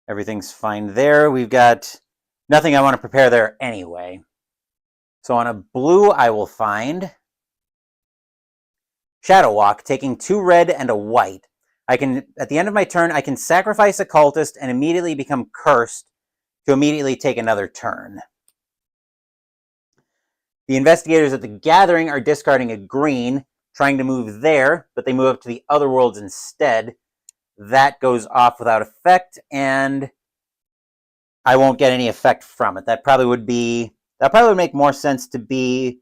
Everything's fine there. We've got nothing I want to prepare there anyway. So on a blue, I will find Shadow Walk, taking 2 red and a white. At the end of my turn, I can sacrifice a cultist and immediately become cursed to immediately take another turn. The investigators at the gathering are discarding a green, trying to move there, but they move up to the other worlds instead. That goes off without effect, and I won't get any effect from it. That probably would make more sense to be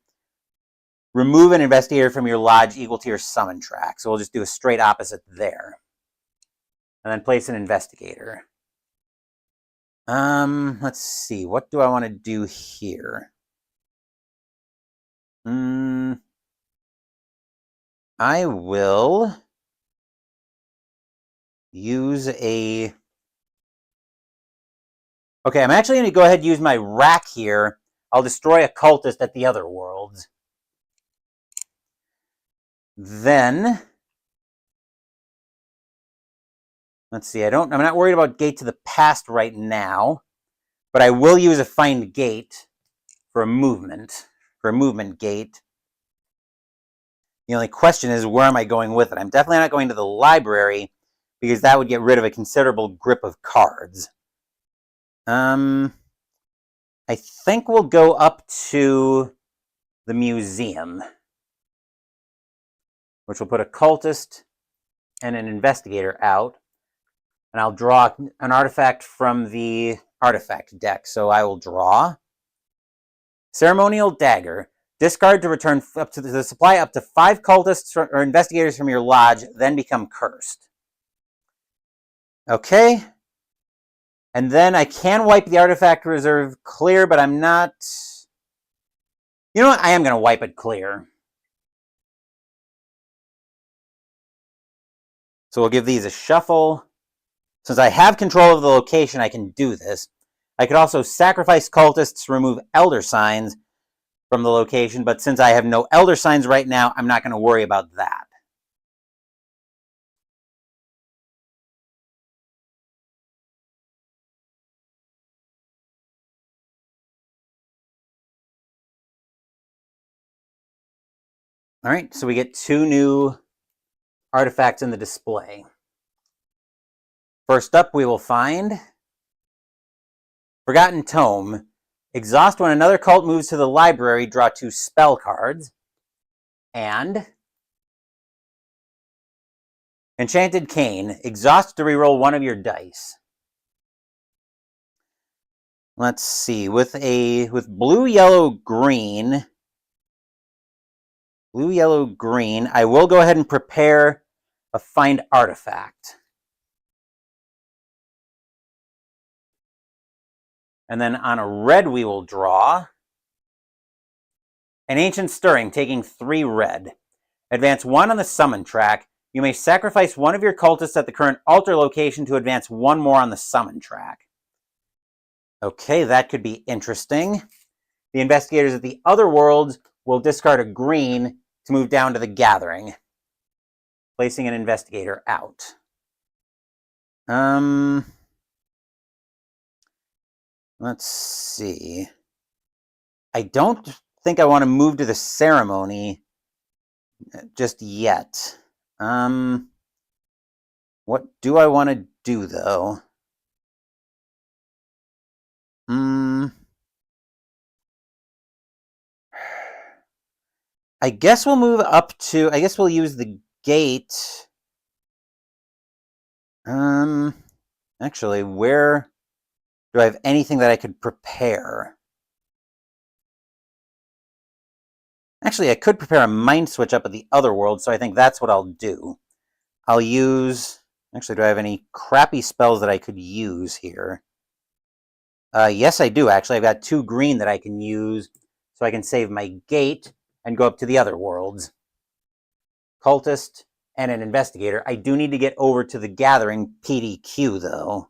remove an investigator from your lodge equal to your summon track. So we'll just do a straight opposite there. And then place an investigator. Let's see. What do I want to do here? I will use a... Okay, I'm actually going to go ahead and use my rack here. I'll destroy a cultist at the other worlds. Then, let's see, I'm not worried about Gate to the Past right now, but I will use a Find Gate for a movement gate. The only question is, where am I going with it? I'm definitely not going to the library, because that would get rid of a considerable grip of cards. I think we'll go up to the museum, which will put a cultist and an investigator out. And I'll draw an artifact from the artifact deck. So I will draw Ceremonial Dagger. Discard to return up to the supply up to 5 cultists or investigators from your lodge, then become cursed. Okay. And then I can wipe the artifact reserve clear, but I'm not You know what? I am going to wipe it clear. So we'll give these a shuffle. Since I have control of the location, I can do this. I could also sacrifice cultists to remove elder signs from the location, but since I have no elder signs right now, I'm not going to worry about that. All right, so we get 2 new artifacts in the display. First up, we will find Forgotten Tome. Exhaust when another cult moves to the library, draw 2 spell cards. And Enchanted Cane. Exhaust to reroll 1 of your dice. Let's see. With blue, yellow, green, I will go ahead and prepare a find artifact. And then on a red, we will draw an Ancient Stirring, taking 3 red. Advance 1 on the summon track. You may sacrifice 1 of your cultists at the current altar location to advance 1 more on the summon track. Okay, that could be interesting. The investigators at the other worlds will discard a green to move down to the gathering, placing an investigator out. Let's see. I don't think I want to move to the ceremony just yet. What do I want to do, though? I guess we'll move up to... I guess we'll use the gate. Actually, where do I have anything that I could prepare? Actually, I could prepare a mind switch up at the other world, so I think that's what I'll do. I'll use... Actually, do I have any crappy spells that I could use here? Yes, I do, actually. I've got 2 green that I can use, so I can save my gate and go up to the other worlds. Cultist and an investigator. I do need to get over to the gathering PDQ, though.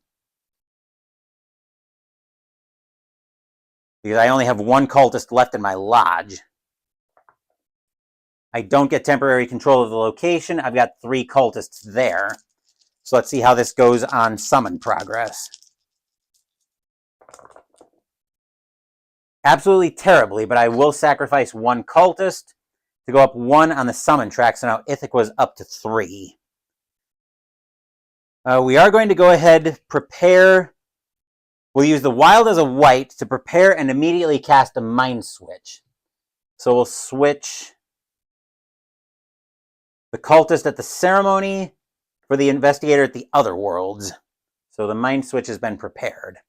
Because I only have 1 cultist left in my lodge. I don't get temporary control of the location. I've got 3 cultists there. So let's see how this goes on summon progress. Absolutely terribly, but I will sacrifice 1 cultist to go up 1 on the summon track, so now Ithaqua's up to 3. We are going to go ahead, prepare... We'll use the wild as a white to prepare and immediately cast a mind switch. So we'll switch the cultist at the ceremony for the investigator at the other worlds. So the mind switch has been prepared.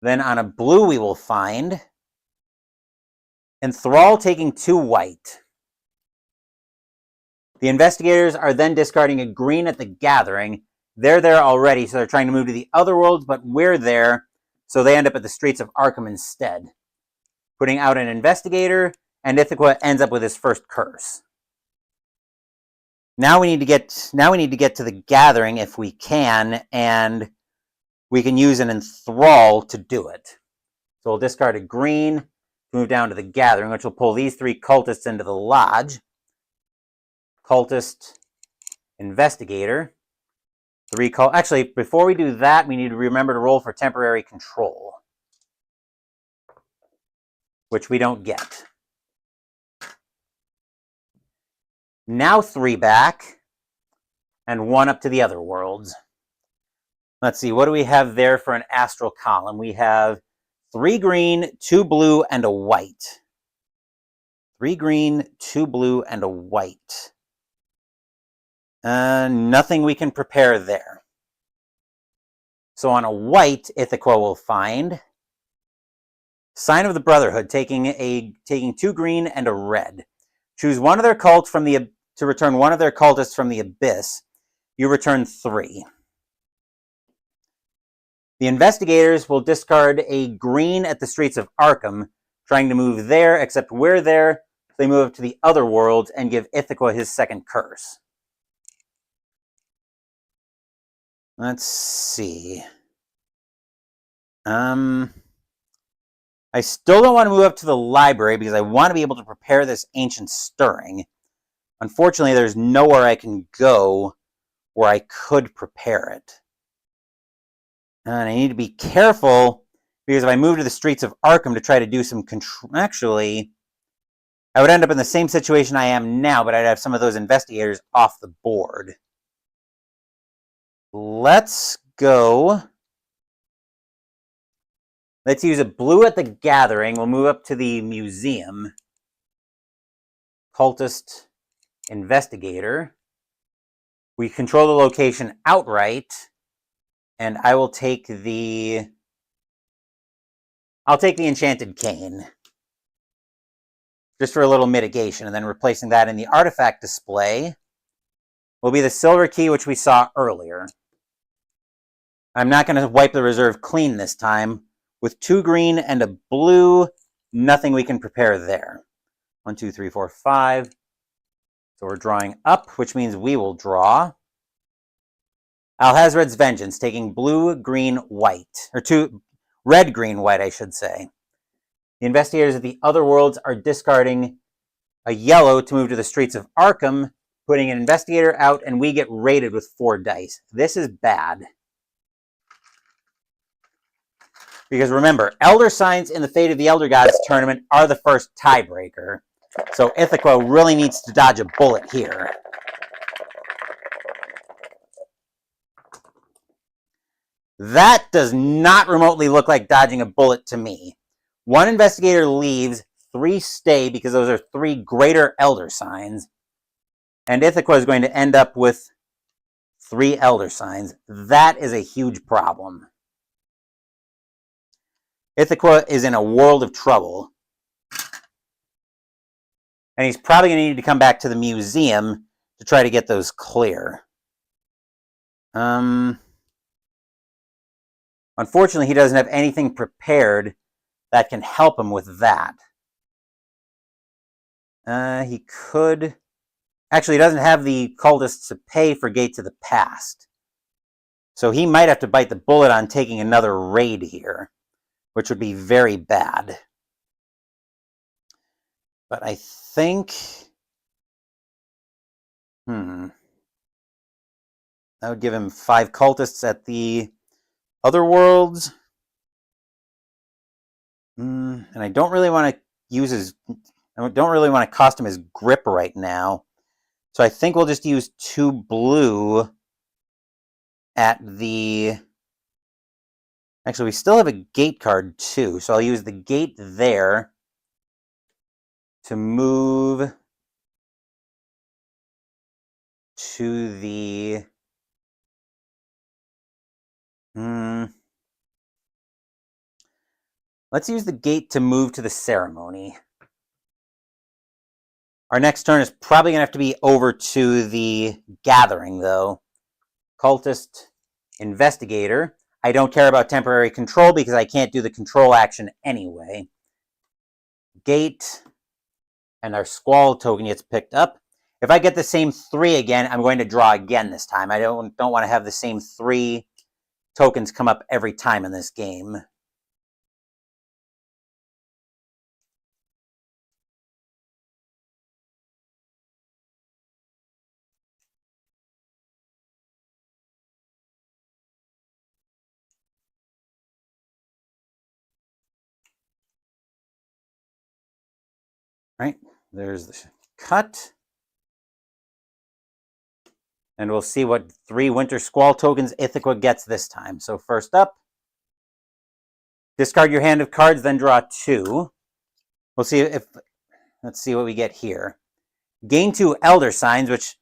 Then on a blue we will find Enthrall, taking 2 white. The investigators are then discarding a green at the gathering. They're there already, so they're trying to move to the other worlds, but we're there, so they end up at the streets of Arkham instead. Putting out an investigator, and Ithaqua ends up with his first curse. Now we need to get to the gathering if we can, and we can use an Enthrall to do it. So we'll discard a green to move down to the gathering, which will pull these 3 cultists into the lodge. Cultist, investigator. Actually, before we do that, we need to remember to roll for temporary control, which we don't get. Now 3 back, and 1 up to the other worlds. Let's see, what do we have there for an astral column? We have 3 green, 2 blue, and a white. 3 green, 2 blue, and a white. Nothing we can prepare there. So on a white, Ithaqua will find Sign of the Brotherhood, taking 2 green and a red. Choose one of their cults to return one of their cultists from the abyss. You return 3. The investigators will discard a green at the streets of Arkham. trying to move there, except we're there. They move up to the other worlds and give Ithaqua his second curse. Let's see. I still don't want to move up to the library because I want to be able to prepare this ancient stirring. Unfortunately, there's nowhere I can go where I could prepare it. And I need to be careful because if I move to the streets of Arkham to try to do some control... Actually, I would end up in the same situation I am now, but I'd have some of those investigators off the board. Let's go... Let's use a blue at the gathering. We'll move up to the museum. Cultist investigator. We control the location outright. And I will take the... I'll take the enchanted cane. Just for a little mitigation. And then replacing that in the artifact display will be the silver key, which we saw earlier. I'm not going to wipe the reserve clean this time. With 2 green and a blue, nothing we can prepare there. 1, 2, 3, 4, 5. So we're drawing up, which means we will draw. Alhazred's Vengeance, taking blue, green, white. Or 2, red, green, white, I should say. The investigators of the other worlds are discarding a yellow to move to the streets of Arkham, putting an investigator out, and we get rated with 4 dice. This is bad. Because remember, Elder Signs in the Fate of the Elder Gods tournament are the first tiebreaker. So Ithaqua really needs to dodge a bullet here. That does not remotely look like dodging a bullet to me. 1 investigator leaves, 3 stay because those are 3 greater Elder Signs. And Ithaqua is going to end up with 3 Elder Signs. That is a huge problem. Ithaqua is in a world of trouble. And he's probably going to need to come back to the museum to try to get those clear. Unfortunately, he doesn't have anything prepared that can help him with that. He could... Actually, he doesn't have the cultists to pay for Gates of the Past. So he might have to bite the bullet on taking another raid here, which would be very bad. But I think... That would give him 5 cultists at the other worlds. And I don't really want to use his... I don't really want to cost him his grip right now. So I think we'll just use 2 blue at the... Actually, we still have a gate card too, so I'll use the gate there to move to the... Let's use the gate to move to the ceremony. Our next turn is probably going to have to be over to the gathering, though. Cultist investigator. I don't care about temporary control because I can't do the control action anyway. Gate. And our squall token gets picked up. If I get the same 3 again, I'm going to draw again this time. I don't want to have the same 3 tokens come up every time in this game. Right, there's the cut. And we'll see what 3 Winter Squall tokens Ithaqua gets this time. So first up, discard your hand of cards, then draw 2. We'll see if... Let's see what we get here. Gain 2 Elder Signs, which...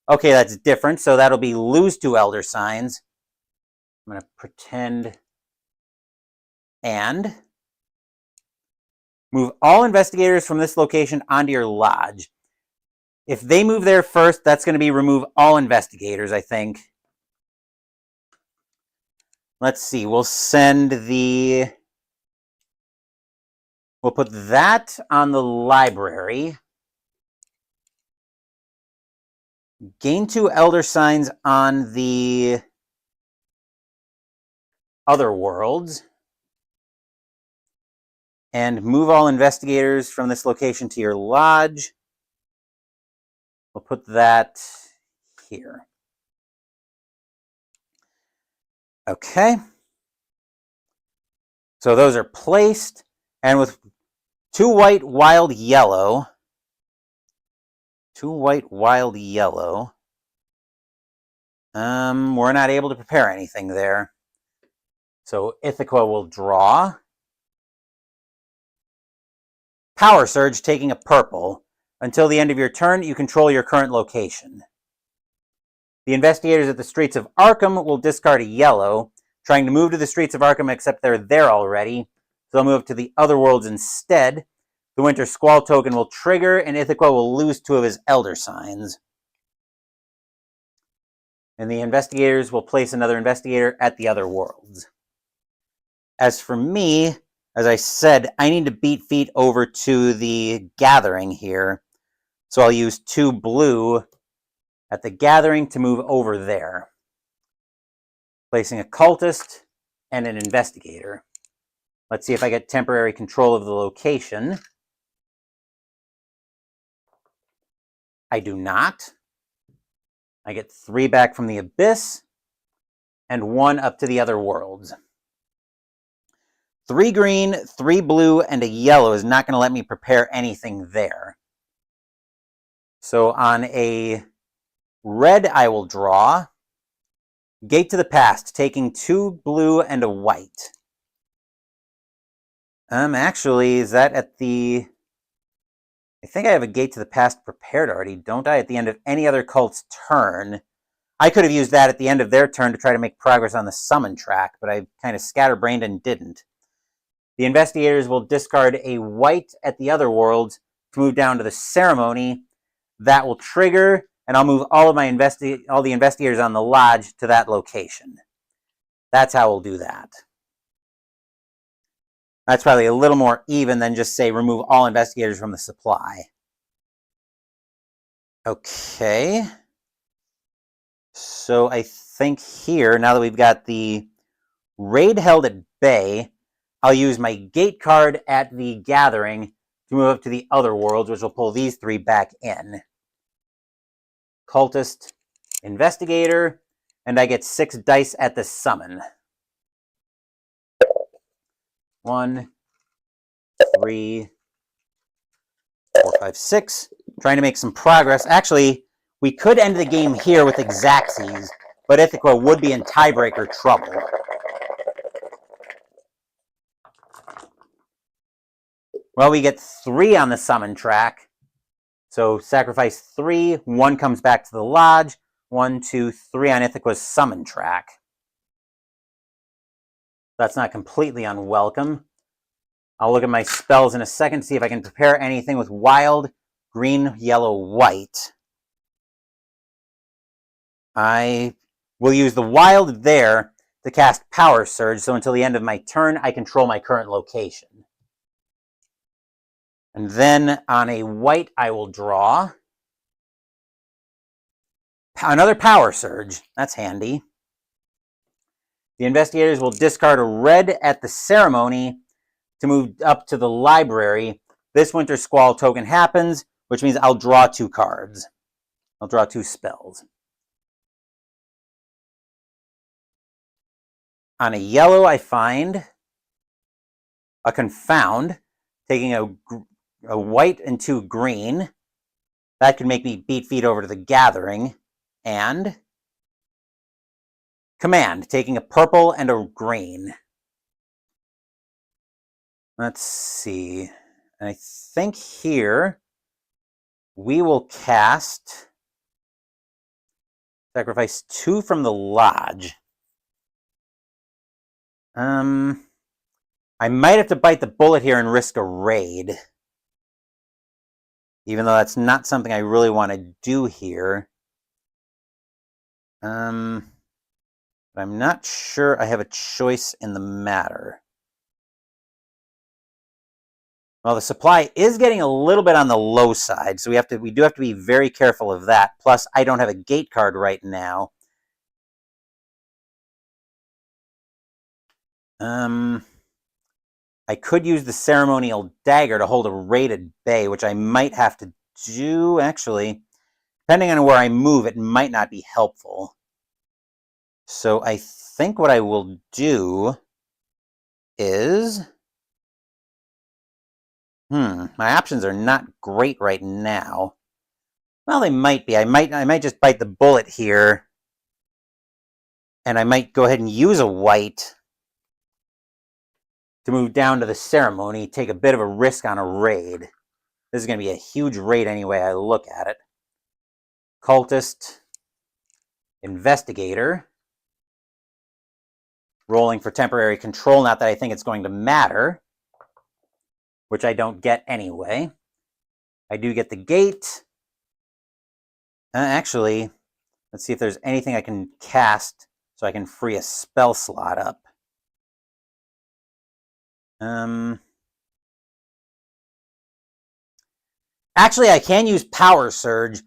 Okay, that's different. So that'll be lose 2 Elder Signs. I'm going to pretend... And... Move all investigators from this location onto your lodge. If they move there first, that's going to be remove all investigators, I think. Let's see. We'll send the We'll put that on the library. Gain 2 Elder Signs on the other worlds. And move all investigators from this location to your lodge. We'll put that here. Okay. So those are placed. And with 2 white, wild, yellow. 2 white, wild, yellow. We're not able to prepare anything there. So Ithaqua will draw. Power Surge, taking a purple. Until the end of your turn, you control your current location. The investigators at the streets of Arkham will discard a yellow, trying to move to the streets of Arkham, except they're there already. So they'll move to the other worlds instead. The Winter Squall token will trigger, and Ithaqua will lose 2 of his Elder Signs. And the investigators will place another investigator at the other worlds. As for me, as I said, I need to beat feet over to the Gathering here. So I'll use 2 blue at the Gathering to move over there. Placing a cultist and an investigator. Let's see if I get temporary control of the location. I do not. I get 3 back from the Abyss and 1 up to the other worlds. 3 green, 3 blue, and a yellow is not going to let me prepare anything there. So on a red, I will draw. Gate to the Past, taking 2 blue and a white. Actually, is that at the... I think I have a Gate to the Past prepared already, don't I? At the end of any other cult's turn. I could have used that at the end of their turn to try to make progress on the summon track, but I kind of scatterbrained and didn't. The investigators will discard a white at the other worlds to move down to the ceremony. That will trigger, and I'll move all of my all the investigators on the lodge to that location. That's how we'll do that. That's probably a little more even than just say remove all investigators from the supply. Okay. So I think here, now that we've got the raid held at bay, I'll use my gate card at the Gathering to move up to the other worlds, which will pull these 3 back in. Cultist, Investigator, and I get 6 dice at the summon. 1, 3, 4, 5, 6. Trying to make some progress. Actually, we could end the game here with Xaxes, but Ithaqua would be in tiebreaker trouble. Well, we get 3 on the summon track. So sacrifice 3, 1 comes back to the lodge. 1, 2, 3 on Ithaqua's summon track. That's not completely unwelcome. I'll look at my spells in a second, see if I can prepare anything with wild, green, yellow, white. I will use the wild there to cast Power Surge, so until the end of my turn, I control my current location. And then on a white, I will draw another Power Surge. That's handy. The investigators will discard a red at the ceremony to move up to the library. This Winter Squall token happens, which means I'll draw 2 cards. I'll draw 2 spells. On a yellow, I find a Confound, taking a white and 2 green. That could make me beat feet over to the Gathering. And Command, taking a purple and a green. Let's see. I think here we will cast sacrifice 2 from the lodge. I might have to bite the bullet here and risk a raid. Even though that's not something I really want to do here. But I'm not sure I have a choice in the matter. Well, the supply is getting a little bit on the low side, so we do have to be very careful of that. Plus, I don't have a gate card right now. I could use the ceremonial dagger to hold a raid at bay, which I might have to do, actually. Depending on where I move, it might not be helpful. So I think what I will do is... my options are not great right now. Well, they might be. I might just bite the bullet here. And I might go ahead and use a white to move down to the ceremony, take a bit of a risk on a raid. This is going to be a huge raid anyway I look at it. Cultist, Investigator, rolling for temporary control, not that I think it's going to matter, which I don't get anyway. I do get the gate. Actually, let's see if there's anything I can cast so I can free a spell slot up. Actually, I can use Power Surge.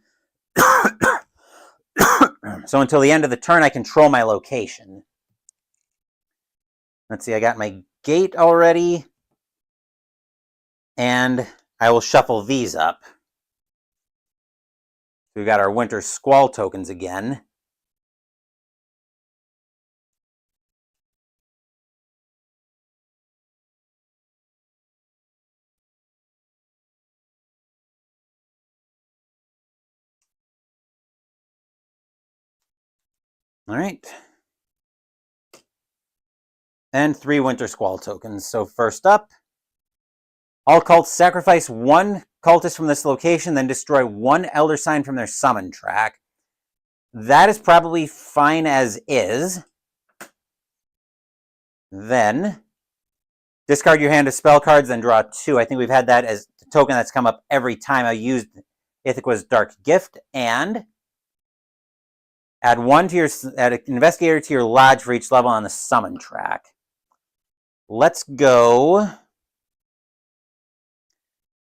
So until the end of the turn, I control my location. Let's see, I got my gate already. And I will shuffle these up. We've got our Winter Squall tokens again. All right. And 3 Winter Squall tokens. So first up, all cults sacrifice 1 cultist from this location, then destroy 1 Elder Sign from their summon track. That is probably fine as is. Then, discard your hand of spell cards, then draw 2. I think we've had that as the token that's come up every time I used Ithaqua's Dark Gift. And add an Investigator to your lodge for each level on the summon track. Let's go.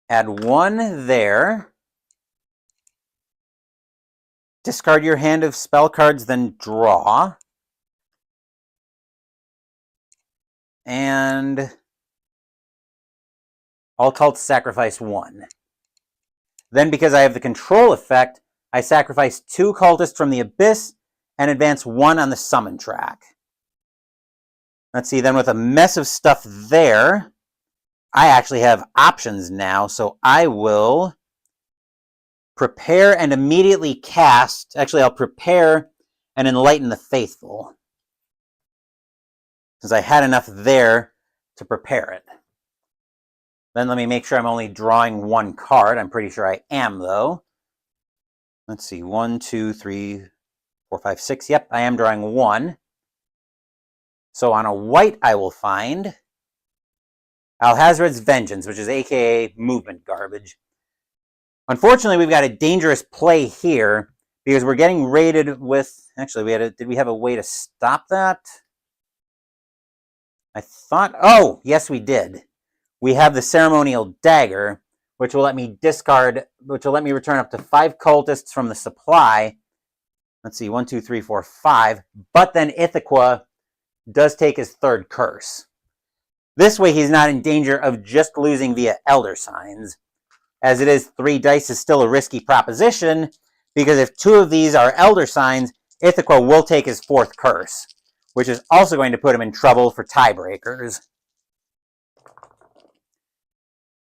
Add 1 there. Discard your hand of spell cards, then draw. And all cults sacrifice 1. Then, because I have the control effect, I sacrifice 2 cultists from the Abyss and advance 1 on the summon track. Let's see, then with a mess of stuff there, I actually have options now, so I will prepare and immediately cast. Actually, I'll prepare and enlighten the faithful, since I had enough there to prepare it. Then let me make sure I'm only drawing 1 card. I'm pretty sure I am, though. Let's see, 1, 2, 3, 4, 5, 6. Yep, I am drawing 1. So on a white, I will find Alhazred's Vengeance, which is aka movement garbage. Unfortunately, we've got a dangerous play here because we're getting raided with... Actually, did we have a way to stop that? I thought... Oh, yes, we did. We have the Ceremonial Dagger, which will let me return up to 5 cultists from the supply. Let's see, 1, 2, 3, 4, 5. But then Ithaqua does take his 3rd curse. This way, he's not in danger of just losing via Elder Signs. As it is, 3 dice is still a risky proposition, because if 2 of these are Elder Signs, Ithaqua will take his 4th curse, which is also going to put him in trouble for tiebreakers.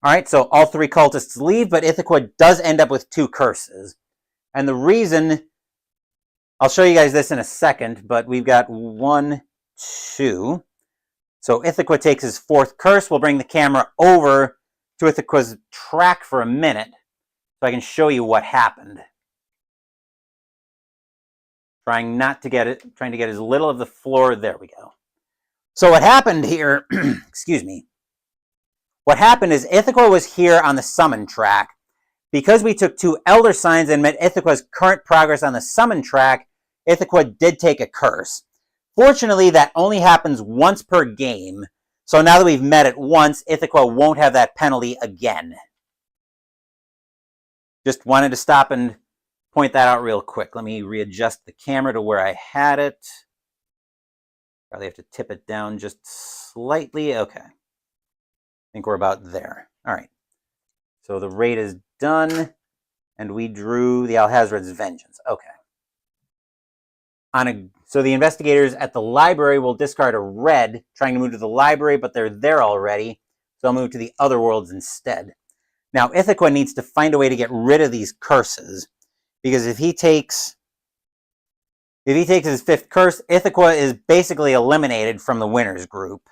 Alright, so all 3 cultists leave, but Ithaqua does end up with 2 curses. And the reason... I'll show you guys this in a second, but we've got 1, 2... So Ithaqua takes his 4th curse. We'll bring the camera over to Ithaqua's track for a minute so I can show you what happened. Trying to get as little of the floor. There we go. So what happened here, excuse me. What happened is Ithaqua was here on the summon track. Because we took 2 Elder Signs and met Ithaqua's current progress on the summon track, Ithaqua did take a curse. Fortunately, that only happens once per game, So now that we've met it once, Ithaqua won't have that penalty again. Just wanted to stop and point that out real quick. Let me readjust the camera to where I had it. Probably have to tip it down just slightly. Okay. I think we're about there. All right. So the raid is done, and we drew the Alhazred's Vengeance. Okay. So the investigators at the library will discard a red, trying to move to the library, but they're there already, so they'll move to the other worlds instead. Now, Ithaqua needs to find a way to get rid of these curses, because if he takes his 5th curse, Ithaqua is basically eliminated from the winners group.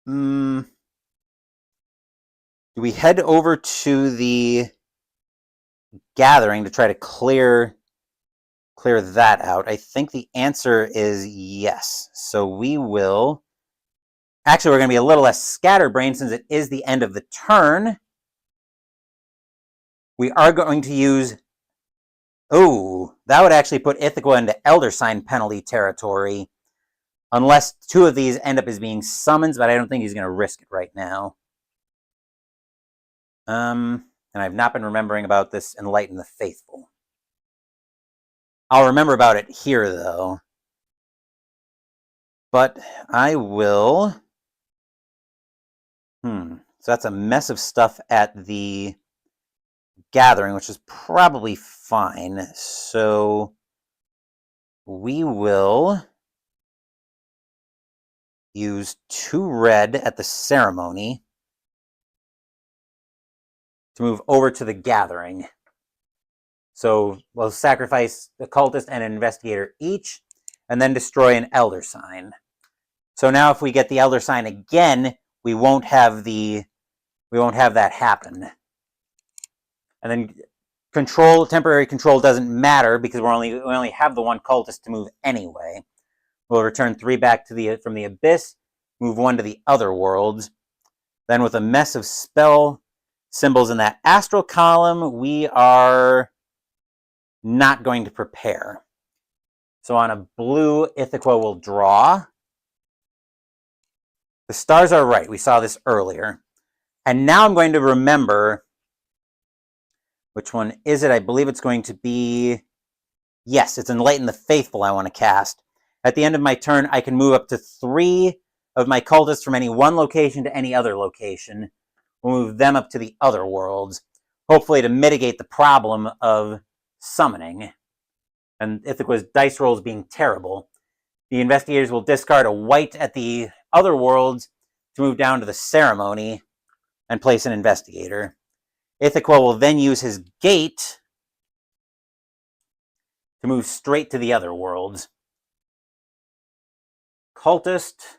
Do we head over to the gathering to try to clear that out? I think the answer is yes. So we will... Actually, we're going to be a little less scatterbrained since it is the end of the turn. We are going to use... Oh, that would actually put Ithaqua into Elder Sign penalty territory. Unless 2 of these end up as being summons, but I don't think he's going to risk it right now. And I've not been remembering about this Enlighten the Faithful. I'll remember about it here, though. But I will... So that's a mess of stuff at the gathering, which is probably fine. So we will use 2 red at the ceremony to move over to the gathering. So we'll sacrifice the cultist and an investigator each, and then destroy an elder sign. So now if we get the elder sign again, we won't have that happen. And then temporary control doesn't matter because we only have the 1 cultist to move anyway. We'll return 3 back to from the abyss, move 1 to the other worlds. Then with a mess of spell symbols in that astral column, we are not going to prepare. So on a blue, Ithaqua will draw. The stars are right. We saw this earlier. And now I'm going to remember... Which one is it? I believe it's going to be... Yes, it's Enlighten the Faithful I want to cast. At the end of my turn, I can move up to 3 of my cultists from any one location to any other location. We'll move them up to the other worlds, hopefully to mitigate the problem of summoning. And Ithaqua's dice rolls being terrible. The investigators will discard a white at the other worlds to move down to the ceremony and place an investigator. Ithaqua will then use his gate to move straight to the other worlds. Cultist,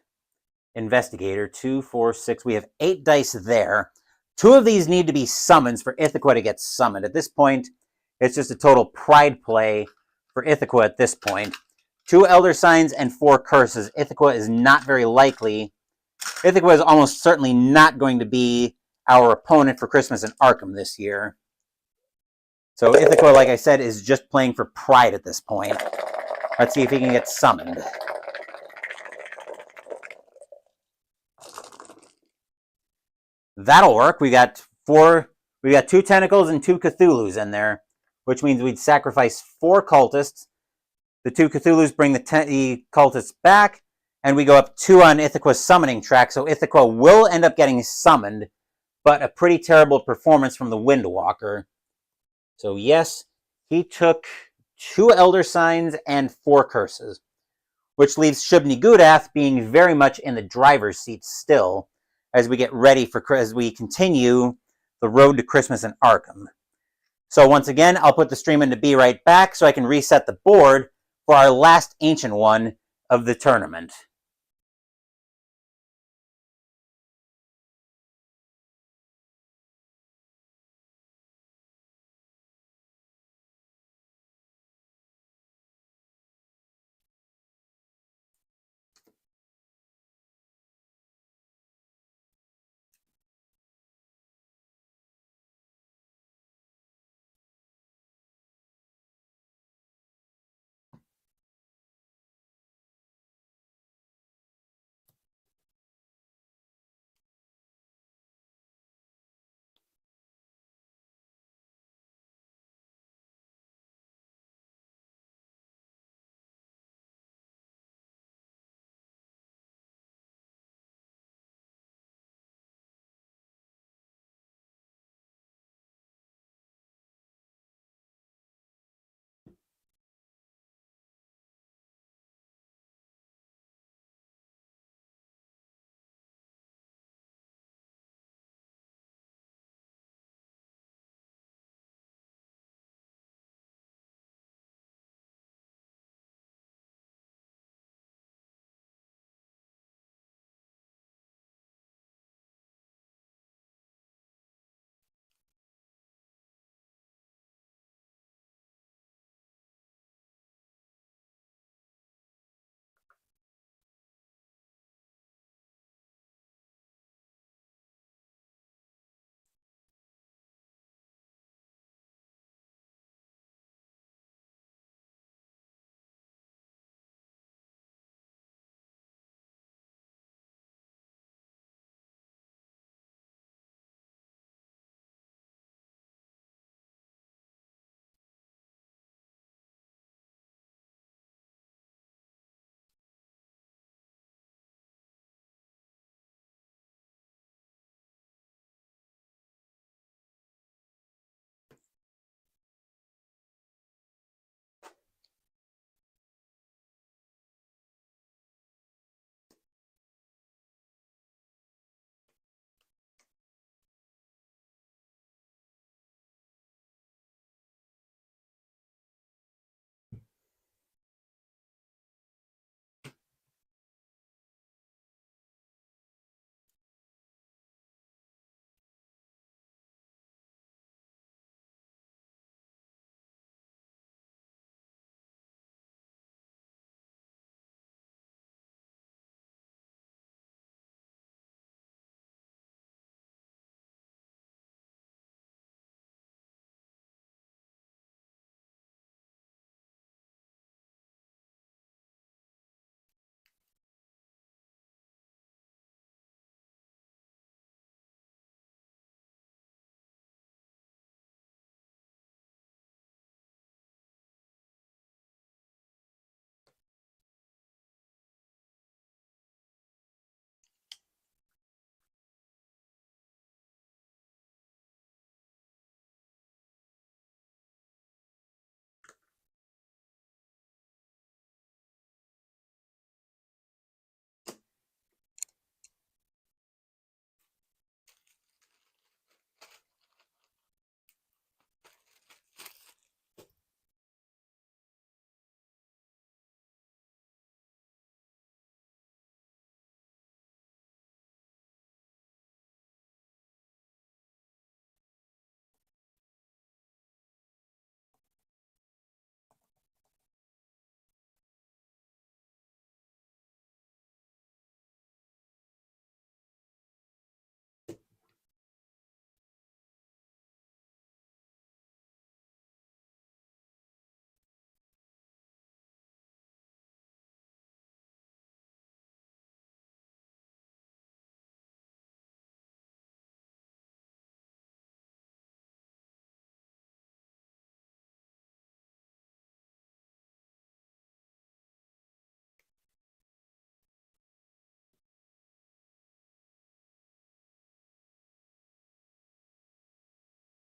investigator, 2, 4, 6. We have 8 dice there. 2 of these need to be summons for Ithaqua to get summoned. At this point, it's just a total pride play for Ithaqua at this point. 2 elder signs and 4 curses. Ithaqua is not very likely. Ithaqua is almost certainly not going to be our opponent for Christmas in Arkham this year. So Ithaqua, like I said, is just playing for pride at this point. Let's see if he can get summoned. That'll work. We got 2 tentacles and 2 Cthulhus in there, which means we'd sacrifice 4 cultists. The 2 Cthulhus bring the cultists back, and we go up 2 on Ithaqua's summoning track, so Ithaqua will end up getting summoned, but a pretty terrible performance from the Windwalker. So yes, he took 2 Elder Signs and 4 curses, which leaves Shub-Niggurath being very much in the driver's seat still, as we get ready as we continue the road to Christmas in Arkham. So once again, I'll put the stream into be right back so I can reset the board for our last ancient one of the tournament.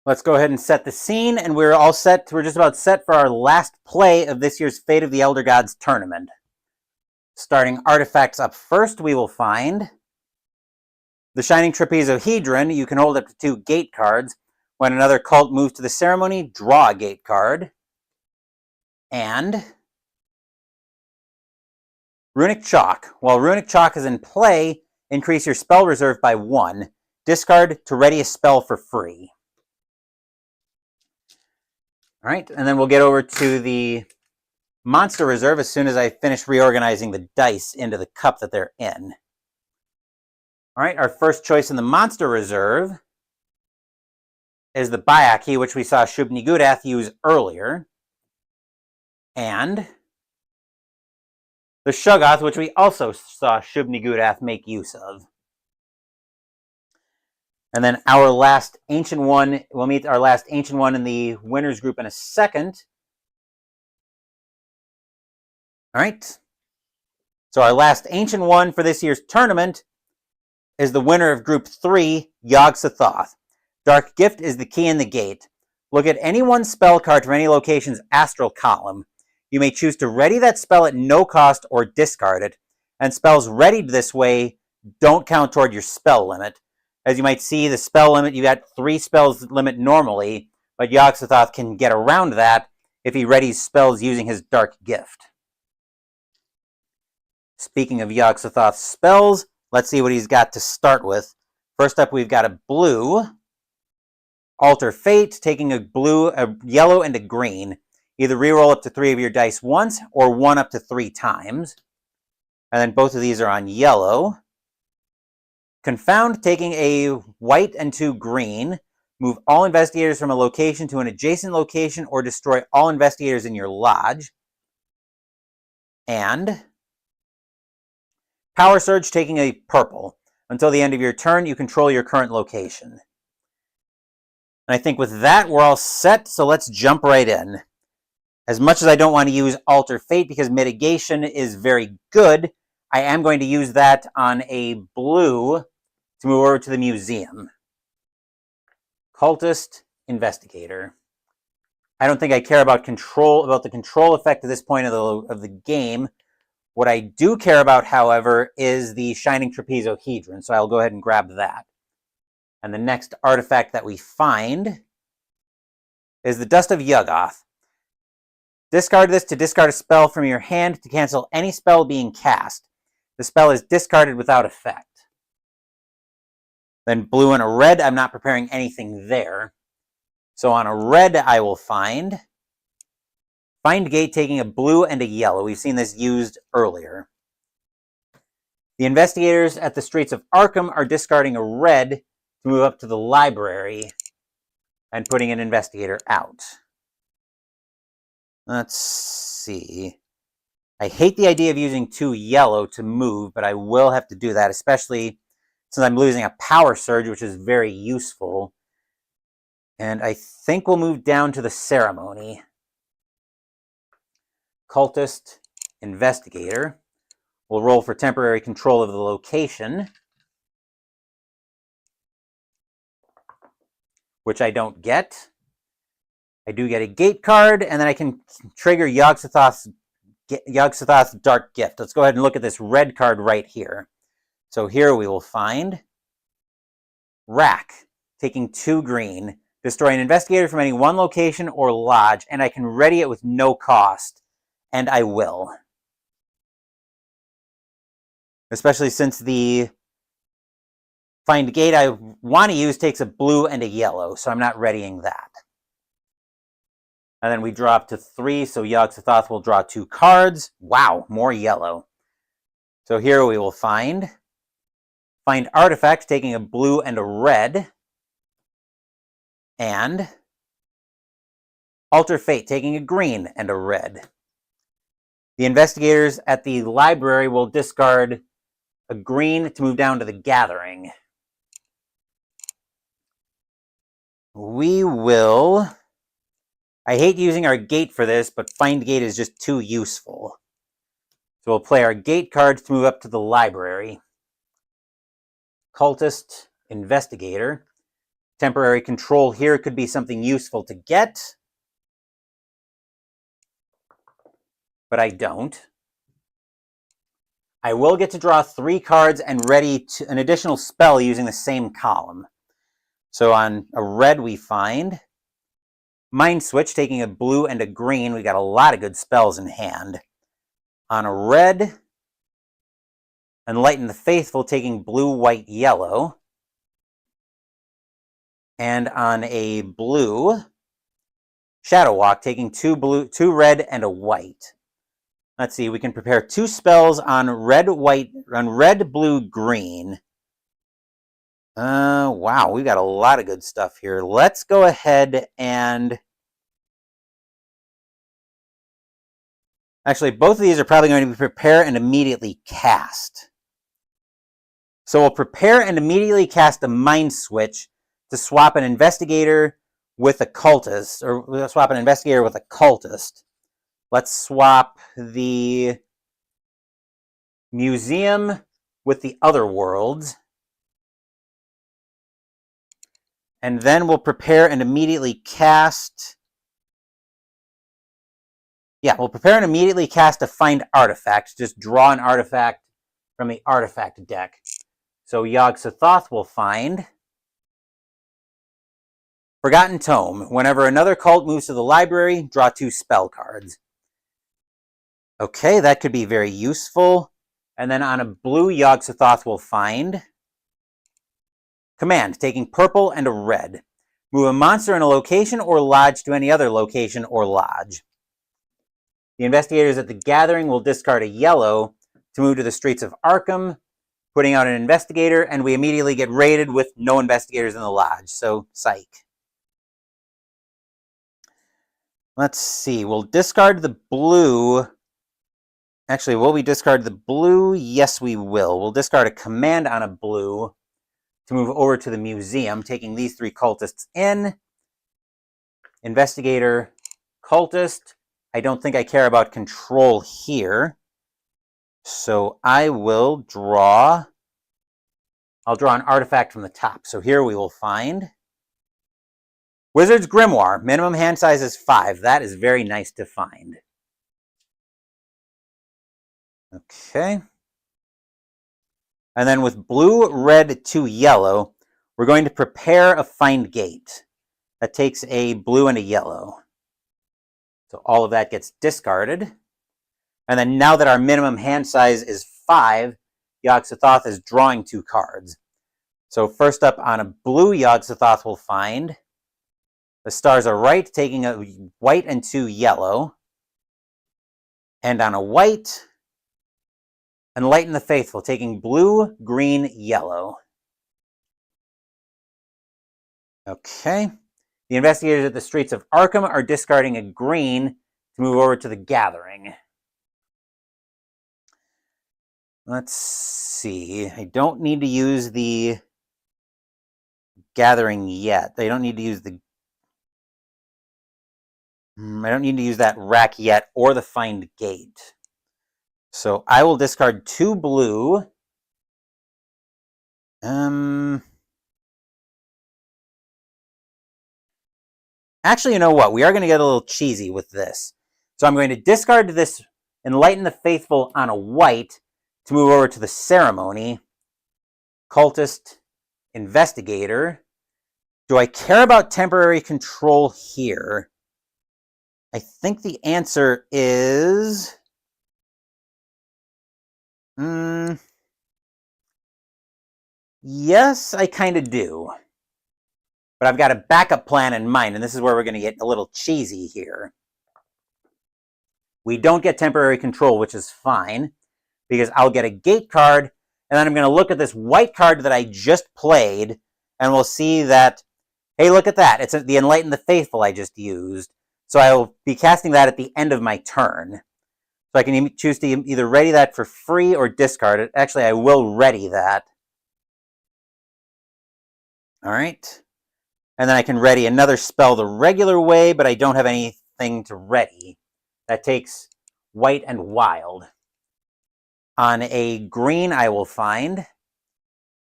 Let's go ahead and set the scene, and we're all set. We're just about set for our last play of this year's Fate of the Elder Gods tournament. Starting artifacts up first, we will find the Shining Trapezohedron. You can hold up to 2 gate cards. When another cult moves to the ceremony, draw a gate card. And Runic Chalk. While Runic Chalk is in play, increase your spell reserve by 1. Discard to ready a spell for free. All right, and then we'll get over to the monster reserve as soon as I finish reorganizing the dice into the cup that they're in. All right, our first choice in the monster reserve is the Bayaki, which we saw Shub-Niggurath use earlier, and the Shoggoth, which we also saw Shub-Niggurath make use of. And then our last Ancient One, we'll meet our last Ancient One in the winners group in a second. All right. So our last Ancient One for this year's tournament is the winner of Group 3, Yog-Sothoth. Dark Gift is the key in the gate. Look at any one spell card from any location's astral column. You may choose to ready that spell at no cost or discard it, and spells readied this way don't count toward your spell limit. As you might see, the spell limit, you got 3 spells limit normally, but Yog-Sothoth can get around that if he readies spells using his Dark Gift. Speaking of Yog-Sothoth's spells, let's see what he's got to start with. First up, we've got a blue. Alter Fate, taking a blue, a yellow, and a green. Either reroll up to 3 of your dice once, or 1 up to 3 times. And then both of these are on yellow. Confound, taking a white and 2 green. Move all investigators from a location to an adjacent location or destroy all investigators in your lodge. And Power Surge, taking a purple. Until the end of your turn, you control your current location. And I think with that, we're all set, so let's jump right in. As much as I don't want to use Alter Fate because mitigation is very good, I am going to use that on a blue to move over to the museum. Cultist, Investigator. I don't think I care about the control effect at this point of the game. What I do care about, however, is the Shining Trapezohedron, so I'll go ahead and grab that. And the next artifact that we find is the Dust of Yog-Sothoth. Discard this to discard a spell from your hand to cancel any spell being cast. The spell is discarded without effect. Then blue and a red, I'm not preparing anything there. So on a red, I will find Gate, taking a blue and a yellow. We've seen this used earlier. The investigators at the streets of Arkham are discarding a red to move up to the library and putting an investigator out. Let's see. I hate the idea of using 2 yellow to move, but I will have to do that, especially since I'm losing a Power Surge, which is very useful. And I think we'll move down to the ceremony. Cultist, Investigator. We'll roll for temporary control of the location, which I don't get. I do get a gate card, and then I can trigger Yog-Sothoth's Dark Gift. Let's go ahead and look at this red card right here. So here we will find Rack, taking 2 green. Destroy an investigator from any one location or lodge, and I can ready it with no cost. And I will. Especially since the Find Gate I want to use takes a blue and a yellow, so I'm not readying that. And then we drop to 3, so Yog-Sothoth will draw 2 cards. Wow, more yellow. So here we will find Artifact, taking a blue and a red. And Alter Fate, taking a green and a red. The investigators at the library will discard a green to move down to the gathering. We will... I hate using our gate for this, but Find Gate is just too useful. So we'll play our gate cards to move up to the library. Cultist, Investigator. Temporary control here could be something useful to get, but I don't. I will get to draw 3 cards and ready an additional spell using the same column. So on a red we find Mind Switch, taking a blue and a green. We got a lot of good spells in hand. On a red, Enlighten the Faithful, taking blue, white, yellow. And on a blue, Shadow Walk, taking 2 red and a white. Let's see, we can prepare 2 spells on red, blue, green. Wow, we've got a lot of good stuff here. Let's go ahead and... Actually, both of these are probably going to be prepare and immediately cast. So we'll prepare and immediately cast a Mind Switch to swap an investigator with a cultist, or we'll swap an investigator with a cultist. Let's swap the museum with the other worlds. And then we'll prepare and immediately cast... Yeah, we'll prepare and immediately cast a Find Artifact. Just draw an artifact from the artifact deck. So Yog-Sothoth will find Forgotten Tome. Whenever another cult moves to the library, draw 2 spell cards. Okay, that could be very useful. And then on a blue, Yog-Sothoth will find Command, taking purple and a red. Move a monster in a location or lodge to any other location or lodge. The investigators at the gathering will discard a yellow to move to the streets of Arkham, putting out an investigator, and we immediately get raided with no investigators in the lodge, so psych. Let's see, we'll discard the blue. Actually, will we discard the blue? Yes, we will. We'll discard a command on a blue to move over to the museum, taking these 3 cultists in. Investigator, cultist. I don't think I care about control here. So I will draw... I'll draw an artifact from the top. So here we will find Wizard's Grimoire. Minimum hand size is 5. That is very nice to find. Okay. And then with blue, red, to yellow, we're going to prepare a Find Gate. That takes a blue and a yellow. So all of that gets discarded. And then now that our minimum hand size is 5, Yog-Sothoth is drawing 2 cards. So first up on a blue, Yog-Sothoth will find The Stars Are Right, taking a white and 2 yellow. And on a white, Enlighten the Faithful, taking blue, green, yellow. Okay. The investigators at the streets of Arkham are discarding a green to move over to the gathering. Let's see. I don't need to use the gathering yet. I don't need to use the... I don't need to use that rack yet, or the Find Gate. So I will discard 2 blue. Actually, you know what? We are going to get a little cheesy with this. So I'm going to discard this Enlighten the Faithful on a white to move over to the ceremony. Cultist, investigator. Do I care about temporary control here? I think the answer is... yes, I kind of do. But I've got a backup plan in mind, and this is where we're going to get a little cheesy here. We don't get temporary control, which is fine, because I'll get a gate card, and then I'm going to look at this white card that I just played, and we'll see that, hey, look at that. It's the Enlighten the Faithful I just used. So I will be casting that at the end of my turn. So I can choose to either ready that for free or discard it. Actually, I will ready that. All right. And then I can ready another spell the regular way, but I don't have anything to ready. That takes white and wild. On a green, I will find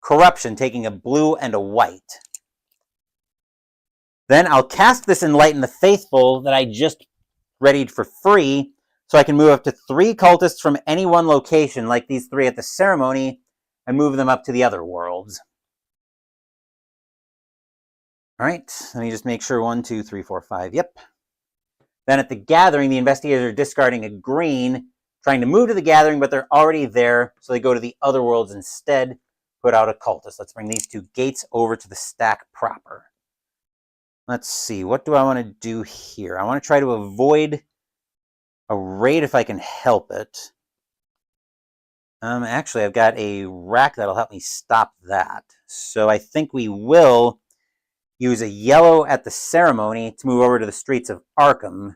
Corruption, taking a blue and a white. Then I'll cast this Enlighten the Faithful that I just readied for free, so I can move up to 3 cultists from any one location, like these 3 at the ceremony, and move them up to the other worlds. All right, let me just make sure. 1, 2, 3, 4, 5. Yep. Then at the gathering, the investigators are discarding a green, trying to move to the gathering, but they're already there, so they go to the other worlds instead, put out a cultist. Let's bring these 2 gates over to the stack proper. Let's see, what do I want to do here? I want to try to avoid a raid if I can help it. Actually, I've got a rack that'll help me stop that. So I think we will use a yellow at the ceremony to move over to the streets of Arkham,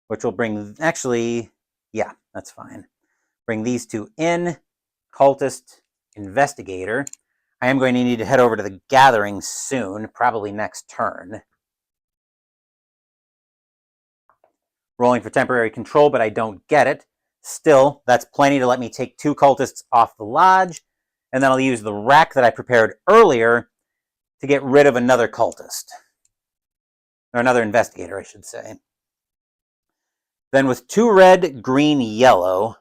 which will bring, actually, yeah, that's fine. Bring these 2 in, cultist, investigator. I am going to need to head over to the gathering soon, probably next turn. Rolling for temporary control, but I don't get it. Still, that's plenty to let me take 2 cultists off the lodge, and then I'll use the rack that I prepared earlier to get rid of another cultist. Or another investigator, I should say. Then with 2 red, green, yellow.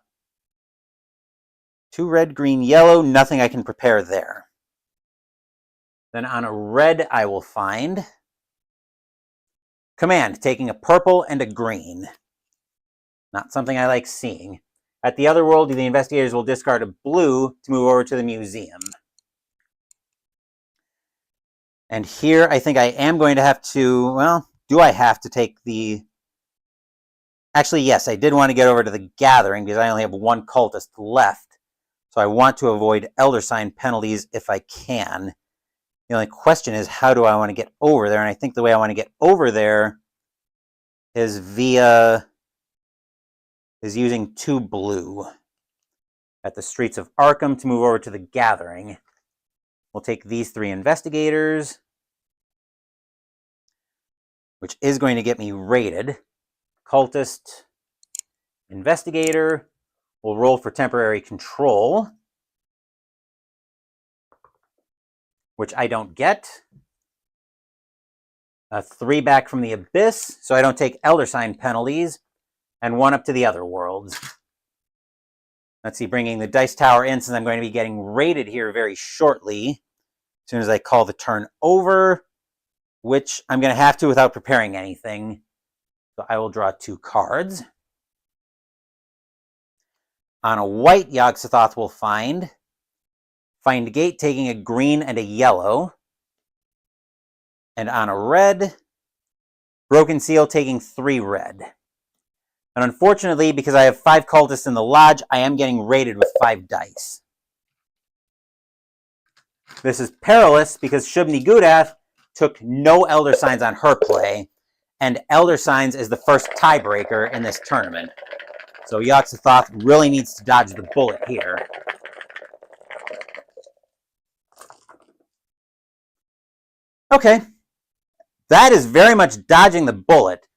2 red, green, yellow, nothing I can prepare there. Then on a red, I will find command, taking a purple and a green. Not something I like seeing. At the other world, the investigators will discard a blue to move over to the museum. And here, I think I am going to have to, well, do I have to take the... Actually, yes, I did want to get over to the gathering because I only have 1 cultist left. So I want to avoid Elder Sign penalties if I can. The only question is, how do I want to get over there? And I think the way I want to get over there is using 2 blue at the streets of Arkham to move over to the gathering. We'll take these 3 investigators, which is going to get me raided. Cultist, investigator. We'll roll for temporary control, which I don't get. A 3 back from the abyss, so I don't take Elder Sign penalties, and 1 up to the other worlds. Let's see, bringing the dice tower in, since I'm going to be getting raided here very shortly, as soon as I call the turn over, which I'm going to have to without preparing anything. So I will draw 2 cards. On a white, Yog-Sothoth will find a gate, taking a green and a yellow. And on a red, Broken Seal, taking 3 red. And unfortunately, because I have 5 cultists in the lodge, I am getting raided with 5 dice. This is perilous because Shub-Niggurath took no Elder Signs on her play, and Elder Signs is the first tiebreaker in this tournament. So Yog-Sothoth really needs to dodge the bullet here. Okay. That is very much dodging the bullet.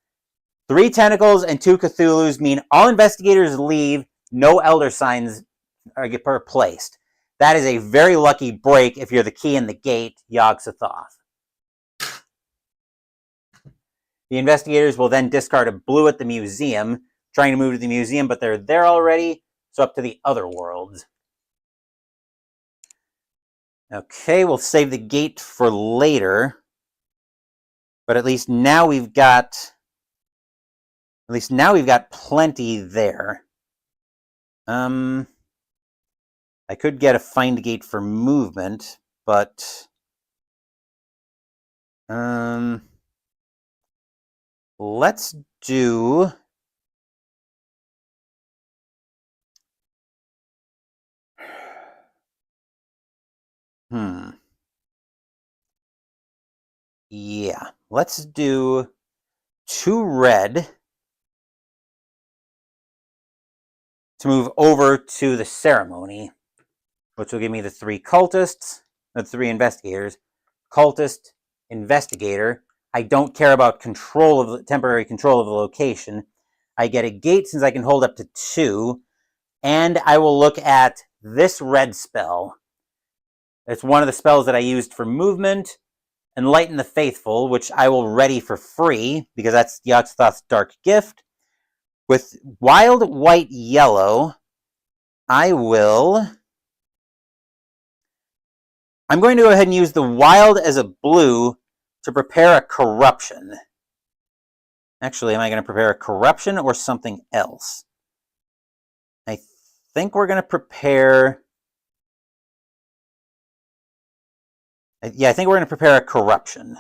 3 tentacles and 2 Cthulhus mean all investigators leave, no Elder Signs are placed. That is a very lucky break if you're the key in the gate, Yog-Sothoth. The investigators will then discard a blue at the museum, trying to move to the museum, but they're there already, so up to the other worlds. Okay, we'll save the gate for later. But at least now we've got plenty there. I could get a find gate for movement, but let's do yeah, let's do 2 red to move over to the ceremony, which will give me the 3 cultists, the 3 investigators. Cultist, investigator. I don't care about temporary control of the location. I get a gate since I can hold up to 2, and I will look at this red spell. It's one of the spells that I used for movement. Enlighten the Faithful, which I will ready for free, because that's Yog-Sothoth's Dark Gift. With Wild White Yellow, I'm going to go ahead and use the Wild as a blue to prepare a Corruption. Actually, am I going to prepare a Corruption or something else? I think we're going to prepare... Yeah, I think we're going to prepare a Corruption.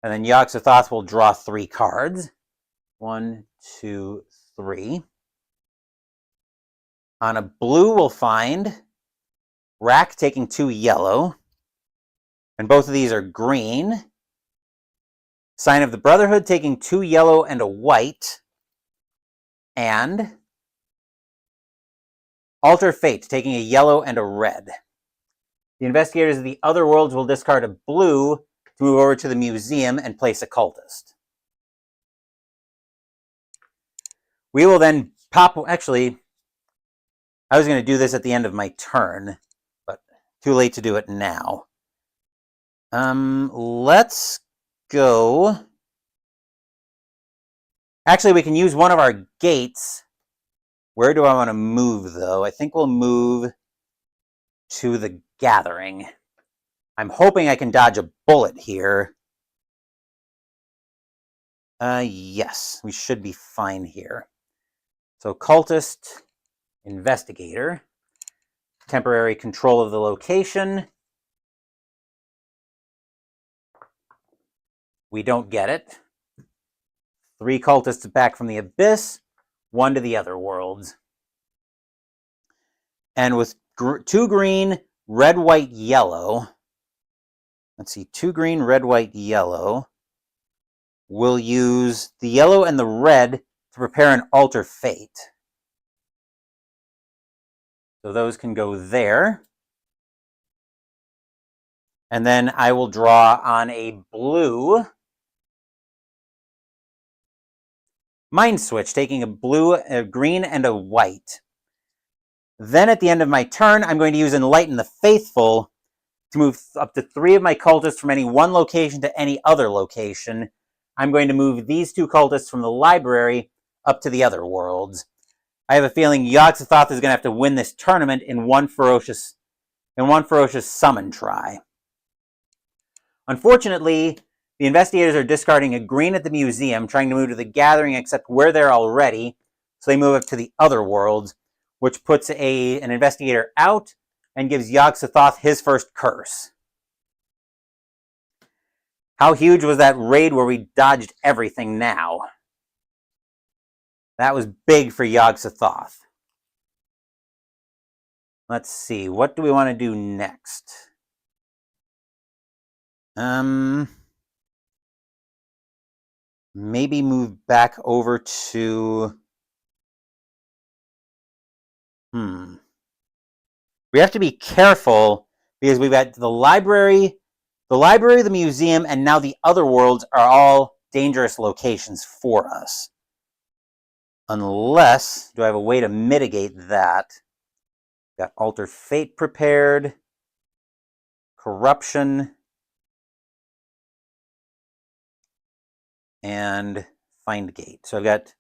And then Yog-Sothoth will draw 3 cards. 1, 2, 3. On a blue, we'll find Rack taking 2 yellow. And both of these are green. Sign of the Brotherhood taking 2 yellow and a white. And Alter Fate taking a yellow and a red. The investigators of the other worlds will discard a blue to move over to the museum and place a cultist. We will then pop... Actually, I was going to do this at the end of my turn, but too late to do it now. Let's go... Actually, we can use one of our gates. Where do I want to move, though? I think we'll move to the Gathering. I'm hoping I can dodge a bullet here. Yes, we should be fine here. So, Cultist, Investigator, temporary control of the location. We don't get it. 3 cultists back from the Abyss, 1 to the other worlds. And with 2 green, red, white, yellow. Let's see, 2 green, red, white, yellow. We'll use the yellow and the red to prepare an Alter Fate. So those can go there. And then I will draw on a blue Mind Switch, taking a blue, a green, and a white. Then at the end of my turn, I'm going to use Enlighten the Faithful to move up to 3 of my cultists from any one location to any other location. I'm going to move these 2 cultists from the library up to the other worlds. I have a feeling Yog-Sothoth is going to have to win this tournament in one ferocious summon try. Unfortunately, the investigators are discarding a green at the museum, trying to move to the Gathering except where they're already, so they move up to the other worlds, which puts an investigator out and gives Yog-Sothoth his first curse. How huge was that raid where we dodged everything now? That was big for Yog-Sothoth. Let's see, what do we want to do next? Maybe move back over to... We have to be careful because we've got the library, the museum, and now the other worlds are all dangerous locations for us. Unless, do I have a way to mitigate that? Got Alter Fate prepared, Corruption, and Find Gate. So I've got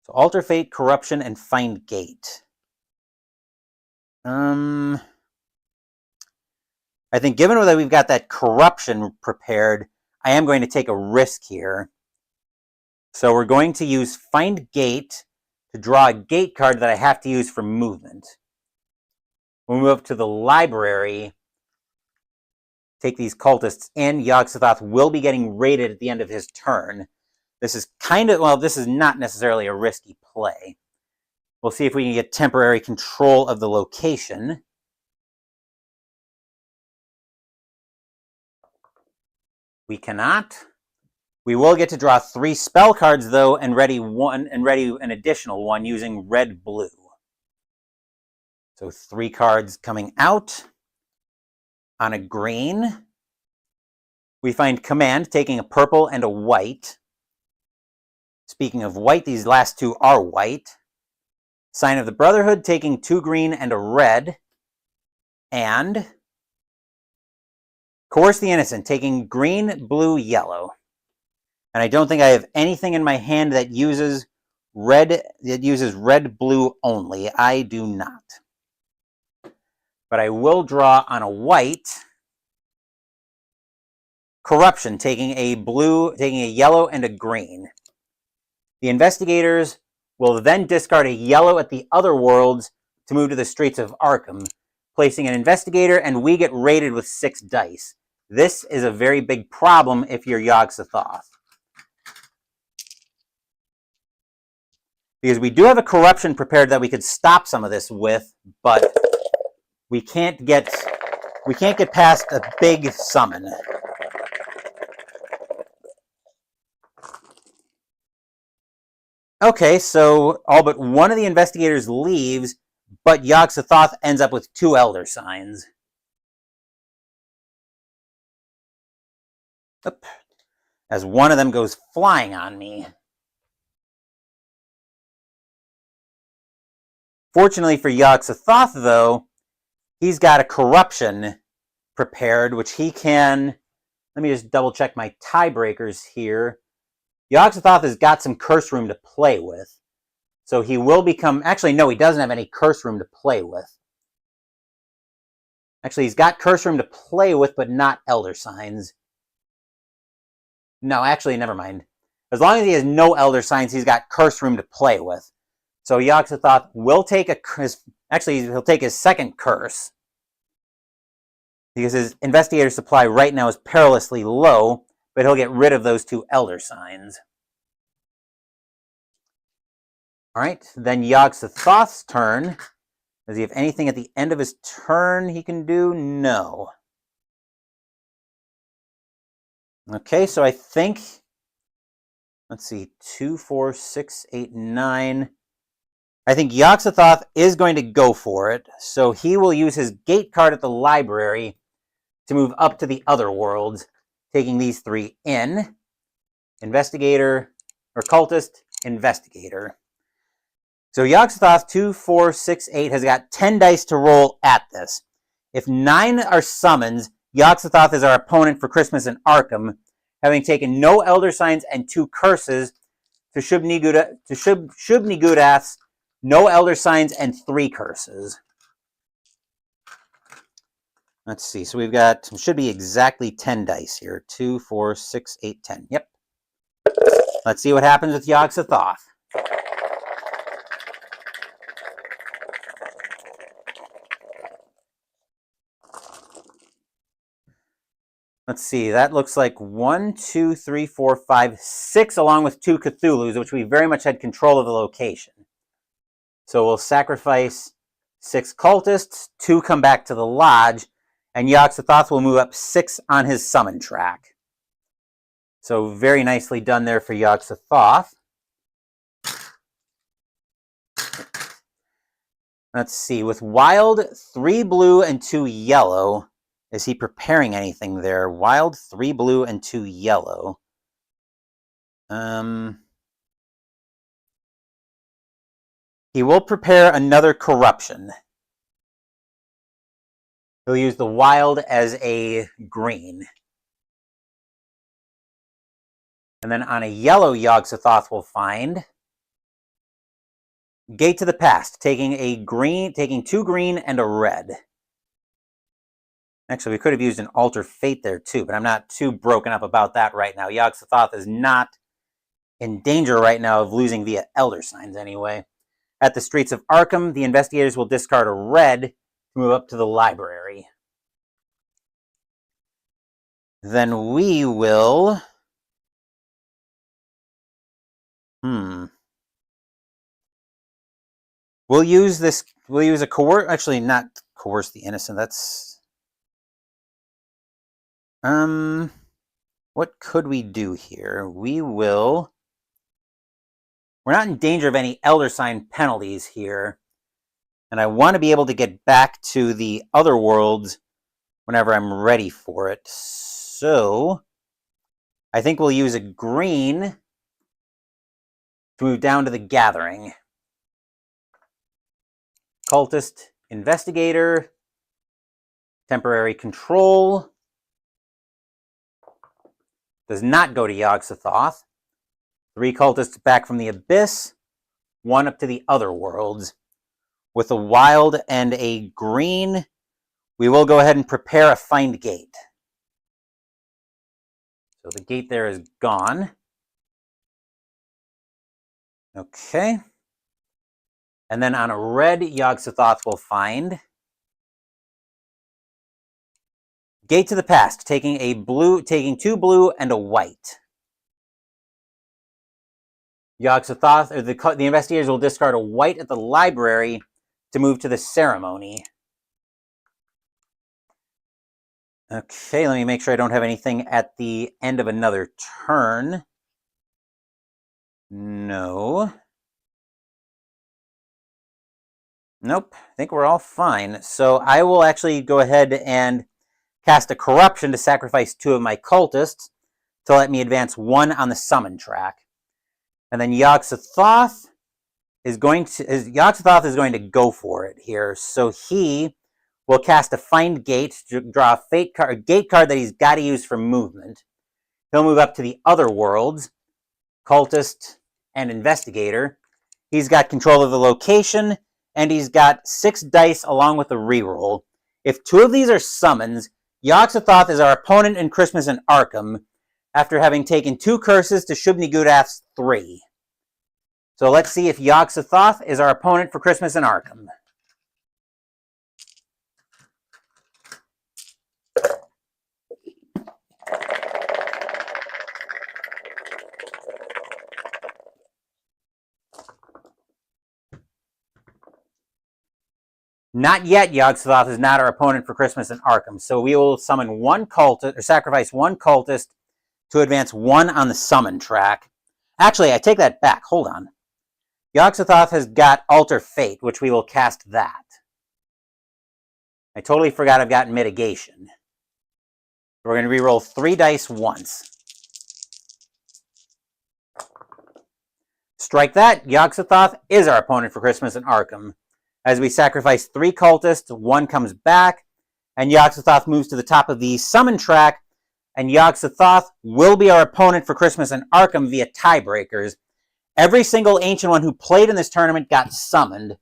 Alter Fate, Corruption, and Find Gate. I think given that we've got that Corruption prepared, I am going to take a risk here. So we're going to use Find Gate to draw a gate card that I have to use for movement. When we move up to the library, take these cultists in, Yog-Sothoth will be getting raided at the end of his turn. This is this is not necessarily a risky play. We'll see if we can get temporary control of the location. We cannot. We will get to draw 3 spell cards, though, and ready an additional one using red-blue. So 3 cards coming out. On a green, we find Command taking a purple and a white. Speaking of white, these last 2 are white. Sign of the Brotherhood taking 2 green and a red. And Coerce the innocent, taking green, blue, yellow. And I don't think I have anything in my hand that uses red, blue only. I do not. But I will draw on a white. Corruption, taking a yellow, and a green. The investigators will then discard a yellow at the other worlds to move to the streets of Arkham, placing an investigator, and we get rated with 6 dice. This is a very big problem if you're Yog-Sothoth. Because we do have a corruption prepared that we could stop some of this with, but we can't get past a big summon. Okay, so all but one of the investigators leaves, but Yog-Sothoth ends up with 2 Elder Signs. Oop. As one of them goes flying on me. Fortunately for Yog-Sothoth, though, he's got a corruption prepared, which he can... Let me just double check my tiebreakers here. Yog-Sothoth has got some curse room to play with. So he will become... Actually, no, he doesn't have any curse room to play with. Actually, he's got curse room to play with, but not Elder Signs. No, actually, never mind. As long as he has no Elder Signs, he's got curse room to play with. So Yog-Sothoth will take he'll take his second curse. Because his investigator supply right now is perilously low, but he'll get rid of those 2 Elder Signs. Alright, then Yog-Sothoth's turn. Does he have anything at the end of his turn he can do? No. Okay, so I think... Let's see, 2, 4, 6, 8, 9... I think Yog-Sothoth is going to go for it, so he will use his gate card at the library to move up to the other worlds, taking these 3 in. Investigator, or Cultist, Investigator. So Yog-Sothoth, 2, 4, 6, 8, has got 10 dice to roll at this. If 9 are summons, Yog-Sothoth is our opponent for Christmas in Arkham, having taken no Elder Signs and 2 curses to Shub-Niggurath's no Elder Signs and 3 curses. Let's see. So we've got, should be exactly 10 dice here. 2, 4, 6, 8, 10. Yep. Let's see what happens with Yog-Sothoth. Let's see. That looks like 1, 2, 3, 4, 5, 6, along with 2 Cthulhus, which we very much had control of the location. So we'll sacrifice 6 cultists, 2 come back to the lodge, and Yog-Sothoth will move up 6 on his summon track. So very nicely done there for Yog-Sothoth. Let's see, with wild, 3 blue and 2 yellow, is he preparing anything there? Wild, 3 blue and 2 yellow. He will prepare another corruption. He'll use the wild as a green. And then on a yellow, Yog-Sothoth will find Gate to the Past, taking 2 green and a red. Actually, we could have used an Alter Fate there too, but I'm not too broken up about that right now. Yog-Sothoth is not in danger right now of losing via Elder Signs anyway. At the streets of Arkham, the investigators will discard a red to move up to the library. Then we will... We'll use a coerce... Actually, not coerce the innocent. That's... What could we do here? We're not in danger of any Elder Sign penalties here. And I want to be able to get back to the other worlds whenever I'm ready for it. So, I think we'll use a green to move down to the Gathering. Cultist, Investigator, Temporary Control, Does not go to Yog-Sothoth. 3 cultists back from the Abyss. 1 up to the other worlds. With a wild and a green, we will go ahead and prepare a find gate. So the gate there is gone. Okay. And then on a red, Yog-Sothoth will find Gate to the Past, taking 2 blue and a white. Yog-Sothoth, or the investigators will discard a white at the library to move to the ceremony. Okay, let me make sure I don't have anything at the end of another turn. No. Nope, I think we're all fine. So I will actually go ahead and cast a Corruption to sacrifice 2 of my cultists to let me advance 1 on the summon track. And then Yog-Sothoth is going to go for it here. So he will cast a Find Gate to draw a gate card that he's got to use for movement. He'll move up to the other worlds, Cultist and Investigator. He's got control of the location, and he's got 6 dice along with a reroll. If 2 of these are summons, Yog-Sothoth is our opponent in Christmas in Arkham, after having taken 2 curses to Shub-Niggurath's 3. So let's see if Yog-Sothoth is our opponent for Christmas in Arkham. Not yet, Yog-Sothoth is not our opponent for Christmas in Arkham. So we will summon 1 cultist, or sacrifice 1 cultist to advance 1 on the summon track. Actually, I take that back. Hold on. Yog-Sothoth has got Alter Fate, which we will cast that. I totally forgot I've got Mitigation. We're going to reroll 3 dice once. Strike that. Yog-Sothoth is our opponent for Christmas in Arkham. As we sacrifice 3 cultists, 1 comes back, and Yog-Sothoth moves to the top of the summon track, and Yog-Sothoth will be our opponent for Christmas in Arkham via tiebreakers. Every single Ancient One who played in this tournament got summoned,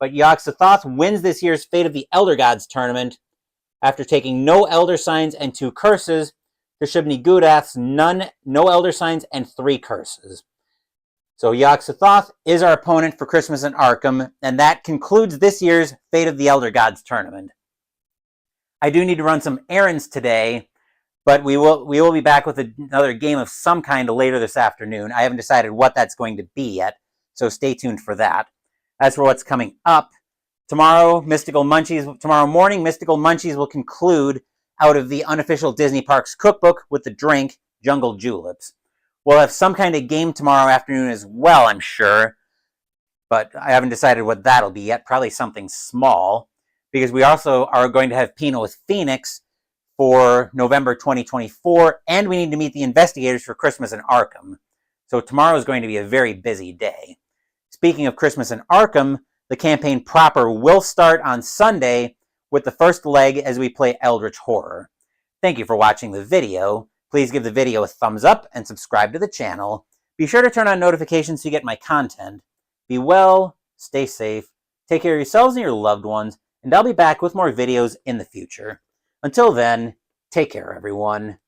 but Yog-Sothoth wins this year's Fate of the Elder Gods tournament after taking no Elder Signs and 2 curses to Shub-Niggurath's no Elder Signs and 3 curses. So Yog-Sothoth is our opponent for Christmas in Arkham, and that concludes this year's Fate of the Elder Gods tournament. I do need to run some errands today, but we will be back with another game of some kind later this afternoon. I haven't decided what that's going to be yet, so stay tuned for that. As for what's coming up, tomorrow morning, Mystical Munchies will conclude out of the unofficial Disney Parks cookbook with the drink Jungle Juleps. We'll have some kind of game tomorrow afternoon as well, I'm sure, but I haven't decided what that'll be yet. Probably something small, because we also are going to have Pinot with Phoenix for November 2024, and we need to meet the investigators for Christmas in Arkham. So tomorrow is going to be a very busy day. Speaking of Christmas in Arkham, the campaign proper will start on Sunday with the first leg as we play Eldritch Horror. Thank you for watching the video. Please give the video a thumbs up and subscribe to the channel. Be sure to turn on notifications so you get my content. Be well, stay safe, take care of yourselves and your loved ones, and I'll be back with more videos in the future. Until then, take care, everyone.